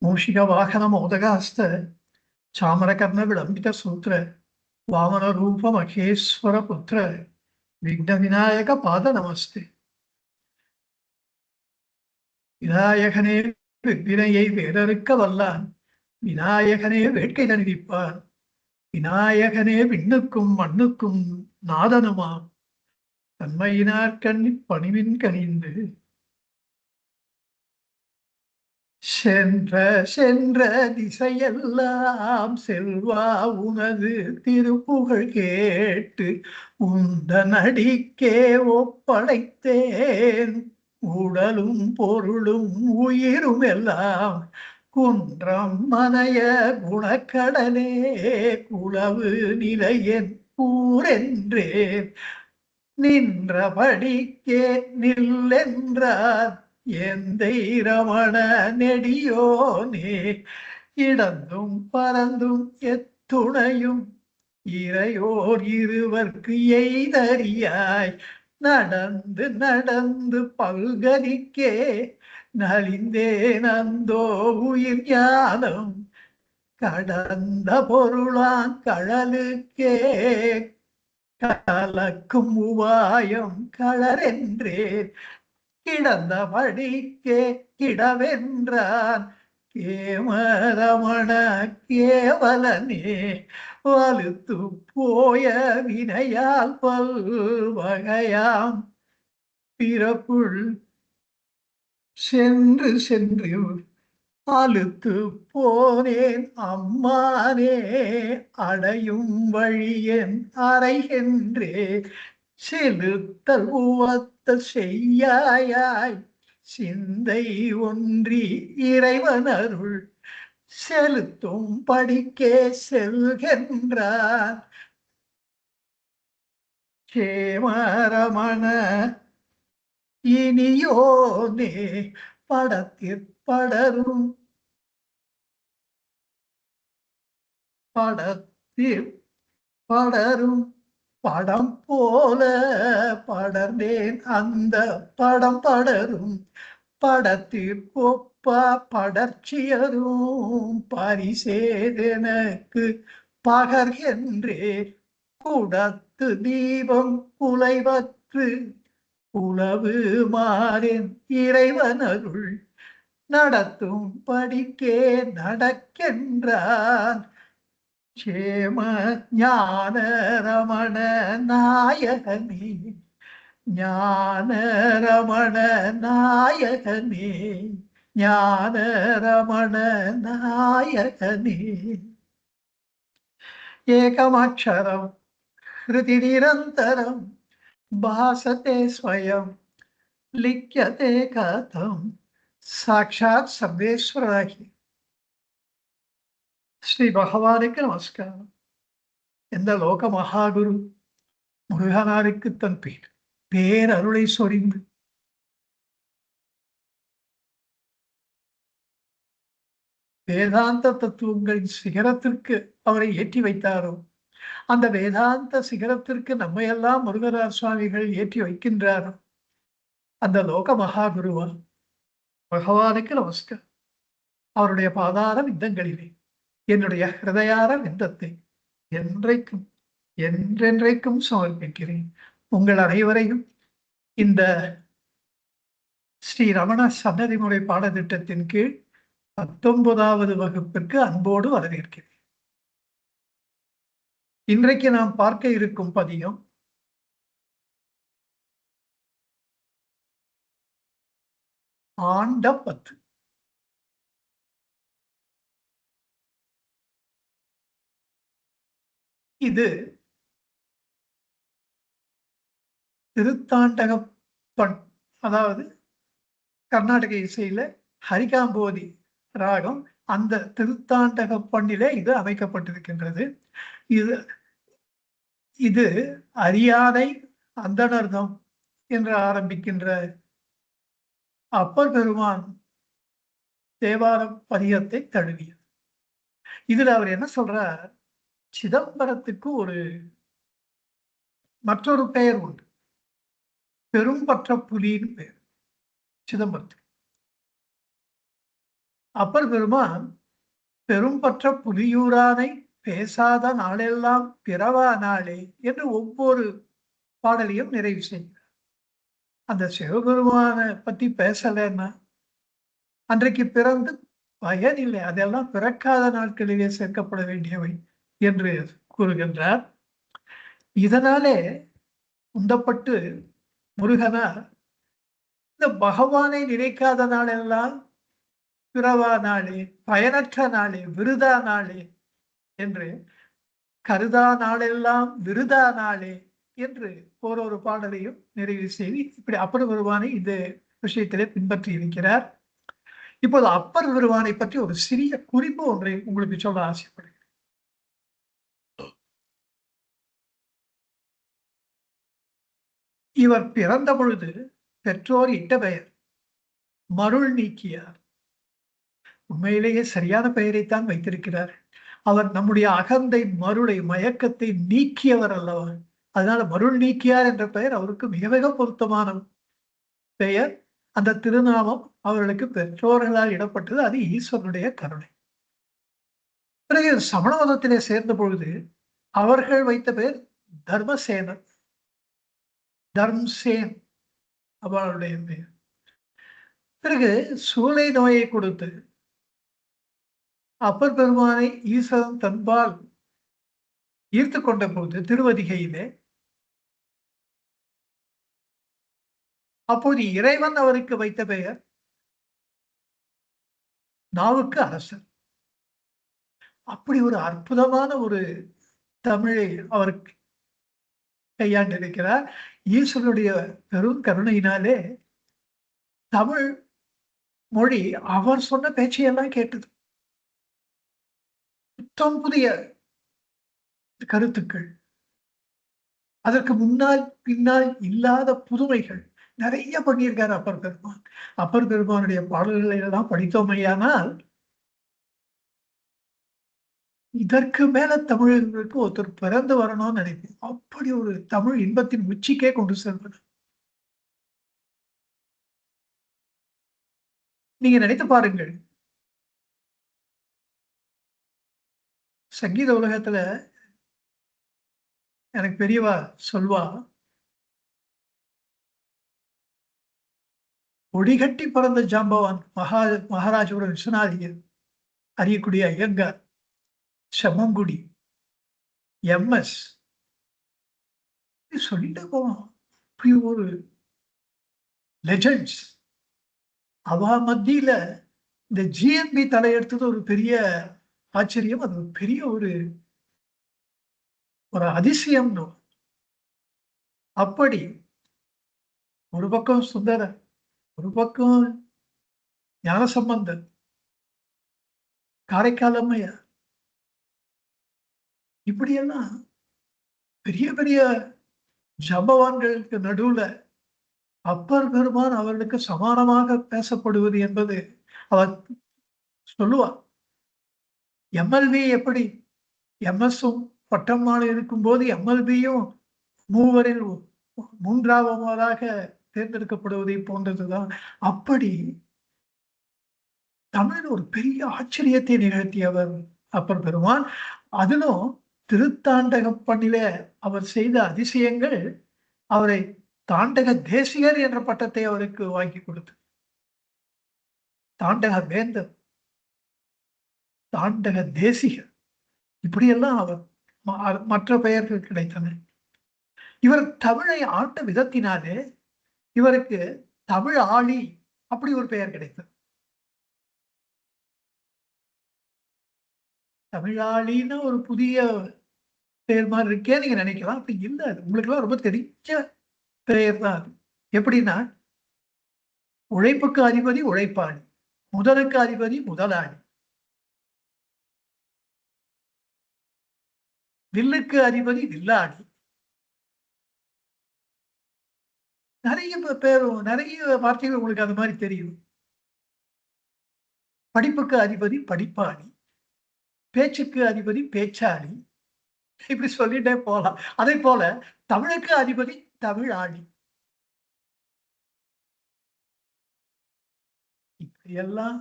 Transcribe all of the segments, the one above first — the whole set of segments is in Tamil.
மூஷிக வாகன மோதகாஸ்த சாமரகர்ண விளம்பித சூத்திர வாமன ரூப மகேஸ்வர புத்திர விக்ன விநாயக பாத நமஸ்தே. விநாயகனே வினையை வேறறுக்க வல்லான், விநாயகனே வேட்கை தணிவிப்பான், விநாயகனே விண்ணுக்கும் மண்ணுக்கும் நாதனுமாம், தன்மையினார் கண்ணி பணிவின் கனிந்து சென்ற சென்ற திசையெல்லாம் செல்வா உனது திருப்புகழ் கேட்டு உந்தன் அடிக்கே ஒப்படைத்தேன். உடலும் பொருளும் உயிரும் எல்லாம் குன்றம் மனைய குணக்கடலே குளவு நிலையன் கூரென்றேன். நின்றபடிக்கே நில்லென்றார் எந்தை ரமண நெடியோனே. இடந்தும் பறந்தும் எத்துணையும் இறையோர் இருவர்க்கு எய்தறியாய் நடந்து நடந்து பல்கதிக்கே நலிந்தேன் அந்தோ உயிர் ஞானம் கடந்த பொருளான் கழலுக்கே கலக்கும் உபாயம் களரென்றேன். கிடந்த படிக்கே கிடவென்றான் கேமரமண கேவலனே. வலுத்து போய வினையால் பல்வகையாம் பிறப்புள் சென்று சென்று அழுத்து போனேன் அம்மானே. அடையும் வழியன் அறைகின்றே செலுத்தல் உவத்த செய்யாயாய் சிந்தை ஒன்றி இறைவனருள் செலுத்தும் படிக்கே செல்கின்றார். கேமரமண இனியோனே படத்திற் படரும் படத்தில் படரும் படம் போல படர்ந்தேன் அந்த படம் படரும் படத்திற்கொப்ப படர்ச்சியரும் பரிசேதனுக்கு பகர்கின்றே. குடத்து தீபம் குலைவற்று உளவு மாறேன் இறைவனருள் நடத்தும் படிக்கே நடக்கின்றான். சேம ஞான ரமண நாயகனே ஞான ரமண நாயகனே ஞான ரமண நாயகனே. ஏகமக்ஷரம் ஹிருதி நிரந்தரம் பாசதே ஸ்வயம் லிக்யதே கதம் சாட்சாத் சர்வேஸ்வராகி. ஸ்ரீ பகவானுக்கு நமஸ்காரம். எந்த லோக மகாகுரு முருகனாருக்கு தன் பேரருளை சொரிந்து வேதாந்த தத்துவங்களின் சிகரத்திற்கு அவரை ஏற்றி வைத்தாரோ, அந்த வேதாந்த சிகரத்திற்கு நம்மையெல்லாம் முருகராஜ சுவாமிகள் ஏற்றி வைக்கின்றாரோ அந்த லோக மகாகுருவா பகவானுக்கு நமஸ்காரம். அவருடைய பாதார விந்தங்களிலே என்னுடைய ஹிருதயார விந்தத்தை என்றைக்கும் என்றென்றைக்கும் சமர்ப்பிக்கிறேன். உங்கள் அனைவரையும் இந்த ஸ்ரீ ரமண சன்னதி முறை பாடத்திட்டத்தின் கீழ் 19வது வகுப்பிற்கு அன்போடு வரவேற்கிறேன். இன்றைக்கு நாம் பார்க்க இருக்கும் பதியம் ஆண்ட பத்து. இது திருத்தாண்டக பண், அதாவது கர்நாடக இசையில ஹரிகாம்போதி ராகம், அந்த திருத்தாண்டக பண்ணிலே இது அமைக்கப்பட்டிருக்கின்றது. இது இது அரியாதை அந்தணர்தம் என்று ஆரம்பிக்கின்ற அப்பர் பெருமான் தேவார பதிகத்தை தழுவியது. இதுல அவர் என்ன சொல்றார், சிதம்பரத்துக்கு மற்றொரு பெயர் உண்டு, பெரும்பற்ற புலின்னு பெயர் சிதம்பரத்துக்கு. அப்பர் பெருமான் பெரும்பற்ற புலியூரானை பேசாத நாளெல்லாம் பிறவா நாளே என்று ஒவ்வொரு பாடலையும் நிறைவு செய்கிறார். அந்த சிவபெருமானை பத்தி பேசலன்னா அன்றைக்கு பிறந்து பயன் இல்லை, அதெல்லாம் பிறக்காத நாட்களிலே சேர்க்கப்பட வேண்டியவை என்று கூறுகின்றார். இதனாலே உந்தப்பட்டு முருகனார் இந்த பகவானை நினைக்காத நாளெல்லாம் பிறவா நாளே, பயனற்ற நாளே, விருதா நாளே என்று, கருதா நாளெல்லாம் விருதா நாளே என்று ஒரு பாடலையும் நிறைவு செய்து இப்படி அப்பர் பெருமானை இந்த விஷயத்திலே பின்பற்றி இருக்கிறார். இப்போது அப்பர் பெருமானை பற்றி ஒரு சிறிய குறிப்பு ஒன்றை உங்களுக்கு சொல்ல ஆசைப்படுகிறேன். இவர் பிறந்த பொழுது பெற்றோர் இட்ட பெயர் மருள் நீக்கியார். உண்மையிலேயே சரியான பெயரைத்தான் வைத்திருக்கிறார். அவர் நம்முடைய அகந்தை மருளை மயக்கத்தை நீக்கியவர் அல்லவா. அதனால மருள் நீக்கியார் என்ற பெயர் அவருக்கு மிக மிக பொருத்தமான பெயர். அந்த திருநாமம் அவர்களுக்கு பெற்றோர்களால் இடப்பட்டது. அது ஈஸ்வரனுடைய கருணை. பிறகு சமண மதத்திலே சேர்ந்த பொழுது அவர்கள் வைத்த பெயர் தர்மசேனர், தர்ம்சேன் அவளுடைய பெயர். பிறகு சூளை நோயை கொடுத்து அப்பர் பெருமானை ஈஸ்வரன் தன்பால் ஈர்த்து கொண்ட போது திருவதிகையிலே, அப்போது இறைவன் அவருக்கு வைத்த பெயர் நாவுக்கு அரசர். அப்படி ஒரு அற்புதமான ஒரு தமிழை அவருக்கு கையாண்டிருக்கிறார். ஈஸ்வரனுடைய பெரும் கருணையினாலே தமிழ் மொழி அவர் சொன்ன பேச்சையெல்லாம் கேட்டது. புத்தம் புதிய கருத்துக்கள், அதற்கு முன்னால் பின்னால் இல்லாத புதுமைகள் நிறைய பண்ணியிருக்காரு அப்பர் பெருமான். அப்பர் பெருமானுடைய பாடல்களை எல்லாம் படித்தோமையானால் இதற்கு மேல தமிழர்களுக்கு ஒருத்தர் பிறந்து வரணும்னு நினைப்போம். அப்படி ஒரு தமிழ் இன்பத்தின் உச்சிக்கே கொண்டு செல்வது. நீங்க நினைத்து பாருங்கள், சங்கீத உலகத்துல எனக்கு பெரியவா சொல்வா, ஒடிகட்டி பிறந்த ஜாம்பவான் மகாராஜபுரம் விஸ்வநாதியர், அரியக்குடி ஐயங்கார், செம்மங்குடி, எம்எஸ் சொல்லிட்டு போவோம். இப்படி ஒரு லெஜண்ட்ஸ். அவ மத்தியில இந்த ஜிஎன்பி தலையெடுத்தது ஒரு பெரிய ஆச்சரியம். அது ஒரு பெரிய ஒரு அதிசயம். அப்படி ஒரு பக்கம் சுந்தரர், ஒரு பக்கம் ஞானசம்பந்தர், காரைக்கால் அம்மையார், இப்படியெல்லாம் பெரிய பெரிய ஜம்பவான்களுக்கு நடுவுல அப்பர் பெருமான் அவர்களுக்கு சமானமாக பேசப்படுவது என்பது அவர் சொல்லுவார். எம்எல்வி எப்படி எம்எஸும் பட்டம்மாள் இருக்கும்போது எம்எல்பியும் மூவரில் மூன்றாவதாக தேர்ந்தெடுக்கப்படுவதை போன்றதுதான். அப்படி தமிழ் ஒரு பெரிய ஆச்சரியத்தை நிகழ்த்தியவர் அப்பர் பெருமான். அதிலும் திருத்தாண்டக பண்ணில அவர் செய்த அதிசயங்கள் அவரை தாண்டக தேசிகர் என்ற பட்டத்தை அவருக்கு வாங்கி கொடுத்து, தாண்டக வேந்தர், தாண்டக தேசிகர், இப்படியெல்லாம் அவர் மற்ற பெயர்கள் கிடைத்தன. இவர் தமிழை ஆண்ட விதத்தினாலே இவருக்கு தமிழ் ஆளி அப்படி ஒரு பெயர் கிடைத்தது. தமிழாளின்னு ஒரு புதிய பெயர் மாதிரி இருக்கே நீங்க நினைக்கலாம். அப்படி இல்லை. உங்களுக்கு எல்லாம் ரொம்ப தெரிஞ்ச பெயர் தான் அது. எப்படின்னா, உழைப்புக்கு அதிபதி உழைப்பாளி, முதலுக்கு அதிபதி முதலாளி, வில்லுக்கு அதிபதி வில்லாளி. நிறைய பேரும் நிறைய வார்த்தைகள் உங்களுக்கு அது மாதிரி தெரியும். படிப்புக்கு அதிபதி படிப்பாளி, பேச்சுக்கு அதிபதி பேச்சாளி, இப்படி சொல்லிட்டே போலாம். அதே போல தமிழுக்கு அதிபதி தமிழாளி. இப்படியெல்லாம்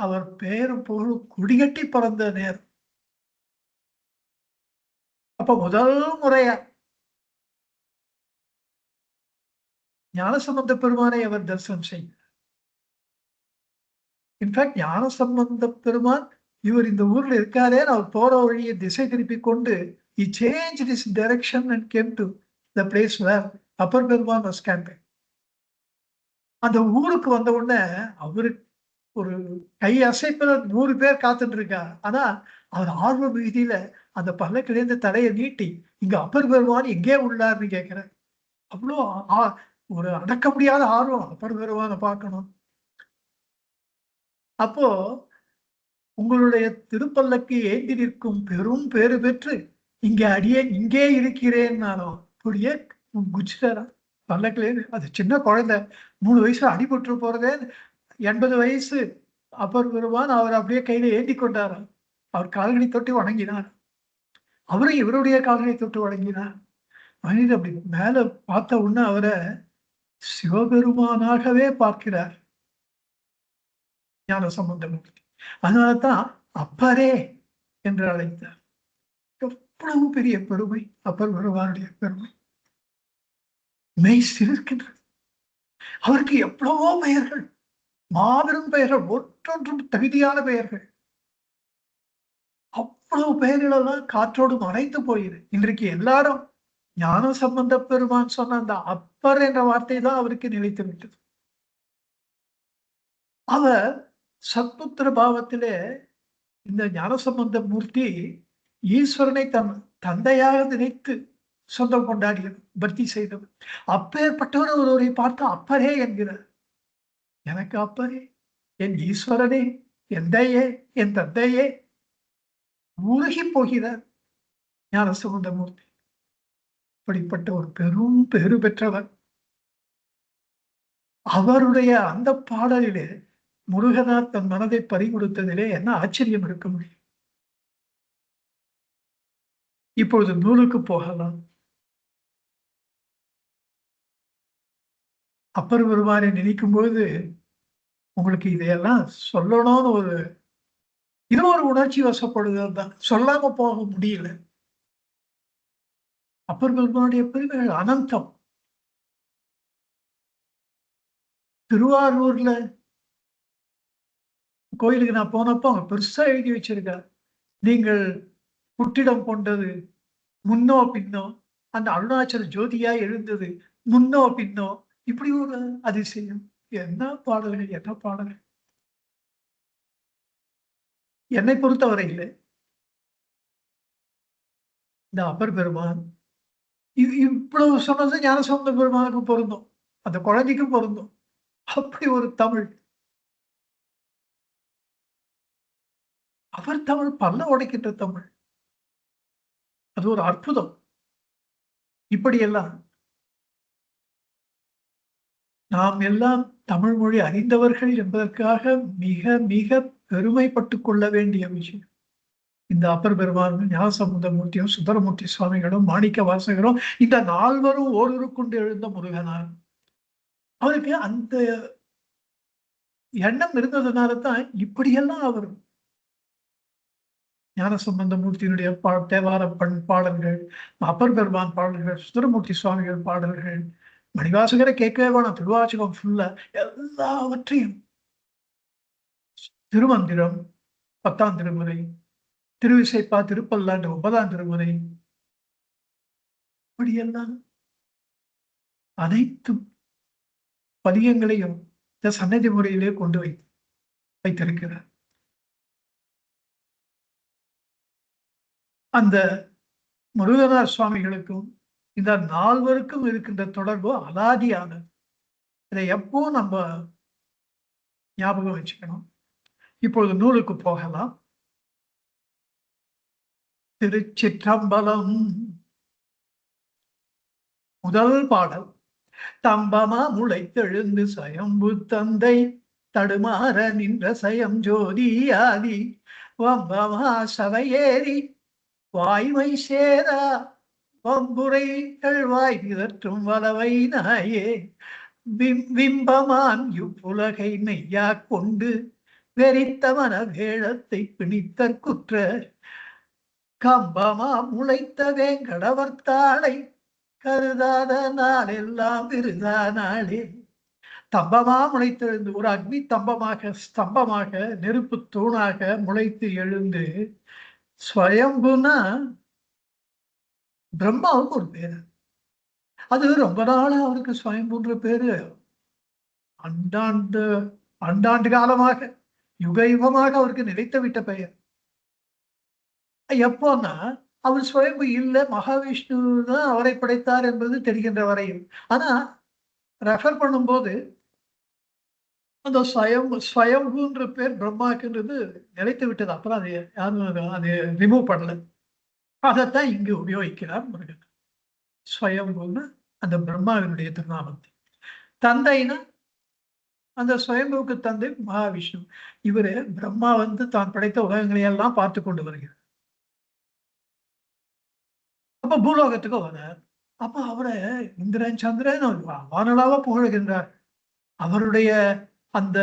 அவர் பெயரும் புகழும் குடிகட்டி பிறந்த நேரம். அப்ப முதல் முறையா ஞானசம்பந்த பெருமானை அவர் தரிசனம் செய்தார். இன்ஃபேக்ட் ஞானசம்பந்த பெருமான் இவர் இந்த ஊர்ல இருக்காரே, அவர் போற வழியை திசை திருப்பி கொண்டு he changed his direction and came to the place where Appar பெருமான் was camping. அந்த ஊருக்கு வந்த உடனே அவருக்கு ஒரு கை அசைப்புல 100 பேர் காத்துட்டு இருக்கா. ஆனா அவர் ஆர்வ மிகுதியில அந்த பல்லக்கிலேருந்து தலையை நீட்டி இங்க அப்பர் பெருமான் எங்கே உள்ளார்னு கேட்கிறார். அவ்வளோ ஒரு அடக்க முடியாத ஆர்வம் அப்பர் பெருமானை பார்க்கணும். அப்போ உங்களுடைய திருப்பல்லக்கு ஏந்தி நிற்கும் பெரும் பேறு பெற்று இங்கே இருக்கிறேன்னாலும் அப்படியே குச்சிட்டாரா பல்லக்கிலேருந்து. அது சின்ன குழந்தை 3 வயசு அடிபட்டு போறதே 80 வயசு அப்பர் பெருமான் அவர் அப்படியே கையில ஏந்தி கொண்டாராம். அவர் கால்களை தொட்டு வணங்கினார். அவரும் இவருடைய கால்களை தொட்டு வணங்கினார். மனிதர் அப்படி மேல பார்த்த உடனே அவரை சிவபெருமானாகவே பார்க்கிறார் ஞானசம்பந்தமூர்த்தி. அதனால்தான் அப்பரே என்று அழைத்தார். எவ்வளவு பெரிய பெருமை அப்பர் பெருமானுடைய பெருமை, மெய் சிலிர்க்கின்றது. அவருக்கு எவ்வளவோ பெயர்கள், மாபெரும் பெயர்கள், ஒற்றொன்றும் தகுதியான பெயர்கள். அவ்வளவு பெயர்கள் எல்லாம் காற்றோடு மறைந்து போயிரு. இன்றைக்கு எல்லாரும் ஞான சம்பந்த பெருமான் சொன்ன அந்த அப்பர் என்ற வார்த்தை தான் அவருக்கு நிலைத்து விட்டது. அவர் சத்புத்திர பாவத்திலே இந்த ஞானசம்பந்த மூர்த்தி ஈஸ்வரனை தன் தந்தையாக நினைத்து சொந்தம் கொண்டாடியவர், பக்தி செய்தவர். அப்பேற்பட்டவர் ஒருவரை பார்த்து அப்பரே என்கிறார். எனக்கு அப்பரே, என் ஈஸ்வரனே, எந்தையே, என் தந்தையே, உருகி போகிறார் ஞானசம்பந்த மூர்த்தி. அப்படிப்பட்ட ஒரு பெரும் பெரு பெற்றவர். அவருடைய அந்த பாடலிலே முருகனார் தன் மனதை பறிகொடுத்ததிலே என்ன ஆச்சரியம் இருக்க முடியும்? இப்பொழுது நூலுக்கு போகலாம். அப்பர் பெருமானை நினைக்கும் போது உங்களுக்கு இதையெல்லாம் சொல்லணும்னு இது ஒரு உணர்ச்சி வசப்படுதல் தான், சொல்லாம போக முடியல. அப்பர் பெருமானுடைய பெருமைகள் அனந்தம். திருவாரூர்ல கோயிலுக்கு நான் போனப்போ அவங்க பெருசா எழுதி வச்சிருக்கார், நீங்கள் புட்டிடம் கொண்டது முன்னோ பின்னோ, அந்த அருணாச்சல ஜோதியா எழுந்தது முன்னோ பின்னோ, இப்படி ஒரு அதிசயம். என்ன பாடல்கள், என்ன பாடல்கள்! என்னை பொறுத்தவரை இல்லை, இந்த அப்பர் பெருமான் இவ்வளவு சொன்னது ஞானசம்பந்த பெருமானுக்கும் பொருந்தும், அந்த குழந்தைக்கும் பொருந்தும். அப்படி ஒரு தமிழ். அவர் தமிழ் பல்ல உடைக்கின்ற தமிழ். அது ஒரு அற்புதம். இப்படியெல்லாம் நாம் எல்லாம் தமிழ் மொழி அறிந்தவர்கள் என்பதற்காக மிக மிக பெருமைப்பட்டுக் கொள்ள வேண்டிய விஷயம். இந்த அப்பர் பெருமானும் ஞானசம்பந்த மூர்த்தியும் சுந்தரமூர்த்தி சுவாமிகளும் மாணிக்க வாசகரும் இந்த 4வரும் ஓருருக்குண்டு எழுந்த முருகனார். அவருக்கு அந்த எண்ணம் இருந்ததுனால தான் இப்படியெல்லாம் அவர் ஞானசம்பந்த மூர்த்தியினுடைய தேவார பாடல்கள், அப்பர் பெருமான் பாடல்கள், சுந்தரமூர்த்தி சுவாமிகள் பாடல்கள், மணிவாசகரை கேட்கவே வேணாம், திருவாசகம் ஃபுல்லா எல்லாவற்றையும், திருமந்திரம் 10ஆம் திருமுறை, திருவிசைப்பா திருப்பல்லாண்டு 9ஆம் திருமுறை, இப்படியெல்லாம் அனைத்து பதியங்களையும் இந்த சன்னதி முறையிலே கொண்டு வைத்திருக்கிறார். அந்த முருகனார் சுவாமிகளுக்கும் இந்த 4வருக்கும் இருக்கின்ற தொடர்பு அலாதியானது. இதை எப்போ நம்ம ஞாபகம் வச்சுக்கணும். இப்பொழுது நூலுக்கு போகலாம். திருச்சிற்றம்பலம். முதல் பாடல். தம்பமா முளைத்தெழுந்து சயம்பு தந்தை தடுமாற நின்ற சயம் ஜோதியாதி வம்பமா சவையேறி வாய்மை சேரா வம்புரைகள் வாய் பிதற்றும் வலவை நாயே விம்பமான் இவ்வுலகை மெய்யா கொண்டு வெறித்தவன வேழத்தை பிணித்தற்குற்ற கம்பமா முளைத்த வேங்கடவர்த்தாளை கருதாத நாளெல்லாம் விருதா நாளே. தம்பமா முளைத்தெழுந்து ஒரு அக்னி தம்பமாக ஸ்தம்பமாக நெருப்பு தூணாக முளைத்து எழுந்து ஸ்வயம்புனா பிரம்மாவுக்கு ஒரு பேரு. அது ரொம்ப நாளா அவருக்கு ஸ்வயம்புன்ற பேரு அண்டாண்டு அண்டாண்டு காலமாக யுக யுகமாக அவருக்கு நிலைத்து விட்ட பெயர். எப்போன்னா அவர் ஸ்வயம்பு இல்லை, மகாவிஷ்ணு தான் அவரை படைத்தார் என்பது தெரிகின்ற வரையில். ஆனா ரெஃபர் பண்ணும்போது அந்த ஸ்வயம்புன்ற பேர் பிரம்மாக்குன்றது நிலைத்து விட்டது. அப்புறம் அது யாரும் அது ரிமூவ் பண்ணல. அதைத்தான் இங்கு உபயோகிக்கிறார் முருகன். ஸ்வயம்புன்னு அந்த பிரம்மாவினுடைய திருநாமத்தை. தந்தைனா அந்த ஸ்வயம்புவுக்கு தந்தை மகாவிஷ்ணு. இவரு பிரம்மா தான் படைத்த உலகங்களை எல்லாம் பார்த்து கொண்டு வருகிறார். அப்ப பூலோகத்துக்கு வரார். அப்ப அவரை இந்திரன் சந்திரன் வானலாவ புகழ்கின்றார். அவருடைய அந்த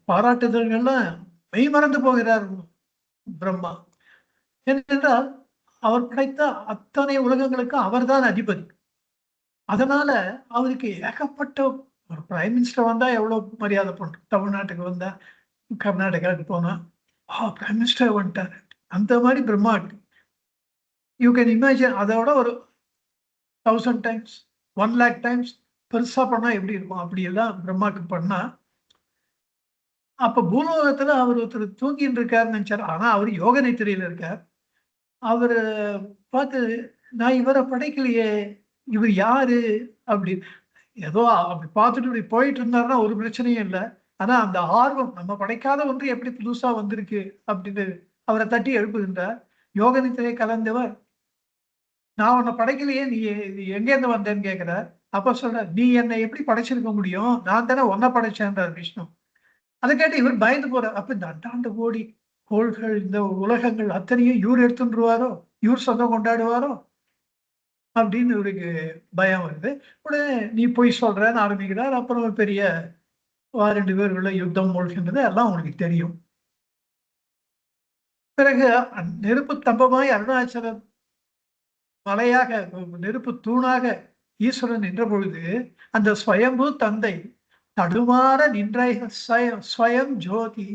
பாராட்டுதல்கள்லாம் மெய்மறந்து போகிறார் பிரம்மா. ஏனென்றால் அவர் படைத்த அத்தனை உலகங்களுக்கு அவர்தான் அதிபதி. அதனால அவருக்கு ஏகப்பட்ட ஒரு பிரைம் மினிஸ்டர் வந்தா எவ்வளவு மரியாதை பண்றோம். தமிழ்நாட்டுக்கு வந்தா, கர்நாடகாவுக்கு போனா பிரைம் மினிஸ்டர் வந்துட்டாரு. அந்த மாதிரி பிரம்மா யூ கேன் இமேஜின். அதோட ஒரு 1000 டைம்ஸ் 1,00,000 டைம்ஸ் பெருசா பண்ணா எப்படி இருக்கும். அப்படி எல்லாம் பிரம்மாக்கு பண்ணா, அப்ப பூலோகத்துல அவர் ஒருத்தர் தூங்கிட்டு இருக்காருன்னு நினைச்சாரு. ஆனா அவர் யோக நித்திரையில இருக்கார். அவரு பார்த்து, நான் இவரை படைக்கலையே, இவர் யாரு அப்படி ஏதோ அப்படி பார்த்துட்டு இப்படி போயிட்டு இருந்தாருன்னா ஒரு பிரச்சனையும் இல்லை. ஆனா அந்த ஆர்வம், நம்ம படைக்காத ஒன்று எப்படி புதுசா வந்திருக்கு அப்படின்னு அவரை தட்டி எழுப்புகின்றார். யோக நித்திரை கலந்தவர், நான் உன்னை படைக்கலையே, நீ எங்க இருந்து வந்தேன்னு கேட்கிறார். அப்ப சொல்ற, நீ என்னை எப்படி படைச்சிருக்க முடியும், நான் தானே உன்னை படைச்சேன்றார் விஷ்ணு. அதை கேட்டு இவர் பயந்து போறார். அப்ப இந்த அண்டாண்டு கோடி கோள்கள், இந்த உலகங்கள் அத்தனையும் இவர் எடுத்துருவாரோ, இவர் சொந்தம் கொண்டாடுவாரோ அப்படின்னு இவருக்கு பயம் வருது. உடனே நீ போய் சொல்றேன்னு ஆரம்பிக்கிறார். அப்புறம் பெரிய 2 பேருக்குள்ள யுத்தம் மூழ்கின்றது, எல்லாம் உங்களுக்கு தெரியும். பிறகு நெருப்பு தம்பமாய் அருணாச்சலம் மலையாக நெருப்பு தூணாக ஈஸ்வரன் நின்ற பொழுது அந்த ஸ்வயம்பு தந்தை தடுமாற நின்ற ஸ்வயம் ஜோதி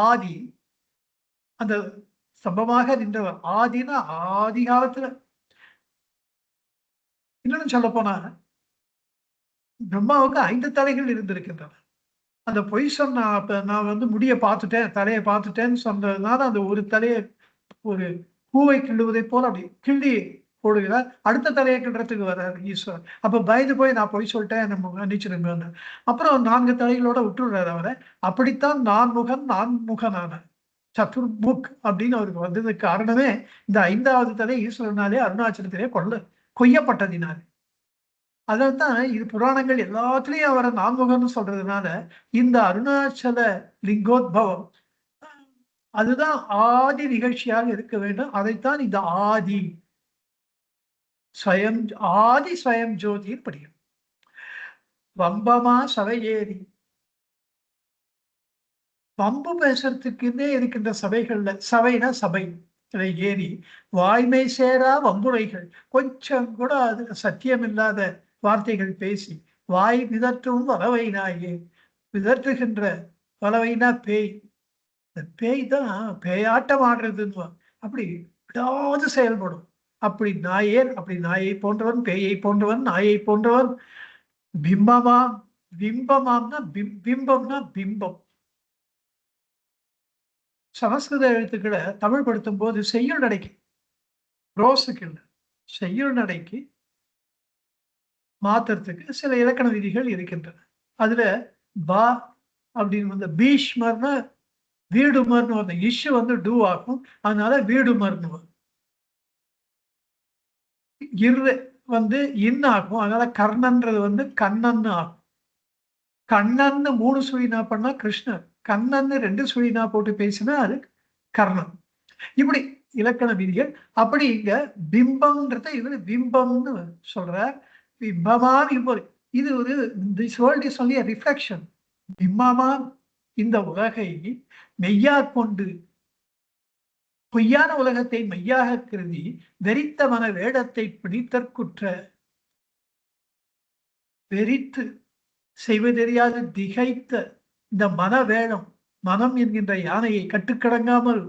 ஆதி, அந்த ஸ்தம்பமாக நின்றவர் ஆதினா ஆதி காலத்துல. இன்னொன்னு சொல்ல போனா பிரம்மாவுக்கு 5 தலைகள் இருந்திருக்கின்றன. அந்த பொய் சொன்ன, அப்ப நான் முடிய பார்த்துட்டேன், தலையை பார்த்துட்டேன்னு சொன்னதுனால அந்த ஒரு தலையை ஒரு பூவை கிள்ளுவதை போல அப்படி கிள்ளி போடுகிறார். அடுத்த தலையை கிள்றதுக்கு வர்றார் ஈஸ்வரன். அப்ப பயந்து போய் நான் பொய் சொல்லிட்டேன், நம்ம மன்னிச்சிருங்க. அப்புறம் 4 தலைகளோட விட்டுடுறாரு அவரை. அப்படித்தான் நான்முகனான சதுர்முக் அப்படின்னு அவருக்கு வந்ததுக்கு காரணமே இந்த 5வது தலை ஈஸ்வரனாலே அருணாச்சலத்திலே கொய்யப்பட்டதினாலே. அதான் இது புராணங்கள் எல்லாத்துலயும் அவரை நான்முகன்னு சொல்றதுனால இந்த அருணாச்சல லிங்கோத்பவம் அதுதான் ஆதி நிகழ்ச்சியாக இருக்க வேண்டும். அதைத்தான் இந்த ஆதி ஸ்வயம் ஜோதியின் படியும். வம்பமா சபையேறி வம்பு பேசுறதுக்குன்னே இருக்கின்ற சபைகள்ல, சபைனா சபை ஏறி வாய்மை சேரா வம்புரைகள், கொஞ்சம் கூட அதுல சத்தியம் இல்லாத வார்த்தைகள் பேசி வாய் விதற்றும் வலவை நாயே. விதற்றுகின்ற வலவைனா பேய். இந்த பேய் தான் பேயாட்டம் ஆடுறதுன்னு அப்படி விடாது செயல்படும். அப்படி நாயை போன்றவன், பேயை போன்றவன், நாயை போன்றவன். பிம்பம்னா பிம்பம். சமஸ்கிருத எழுத்துக்களை தமிழ் படுத்தும் போது செய்யுள் நடைக்கு, ரோஸுக்கு இல்லை, செய்யுள் நடைக்கு மாத்துறதுக்கு சில இலக்கண விதிகள் இருக்கின்றன. அதுல பா அப்படின்னு பீஷ்மர்னு வீடுமர்னு வந்த இஷு டூ ஆகும். அதனால வீடுமர்னு இரு இன்னாகும். அதனால கர்ணன்றது கண்ணன்னு ஆகும். கண்ணன்னு 3 சுழினா பண்ணா கிருஷ்ணர், கண்ணன்னு 2 சுழினா போட்டு பேசினா அது கர்ணன். இப்படி இலக்கண விதிகள். அப்படி இங்க பிம்பம்ன்றத இவரு பிம்பம்னு சொல்றார். பிம்பமா இது ஒரு this world is only a reflection. பிம்பமா இந்த உலகை மெய்யா கொண்டு பொய்யான உலகத்தை மெய்யாக கருதி வெறித்த மன வேடத்தை பிடித்தற்குற்ற வெறித்து செய்வதறியாது திகைத்த இந்த மனவேடம், மனம் என்கின்ற யானையை கட்டுக்கடங்காமல்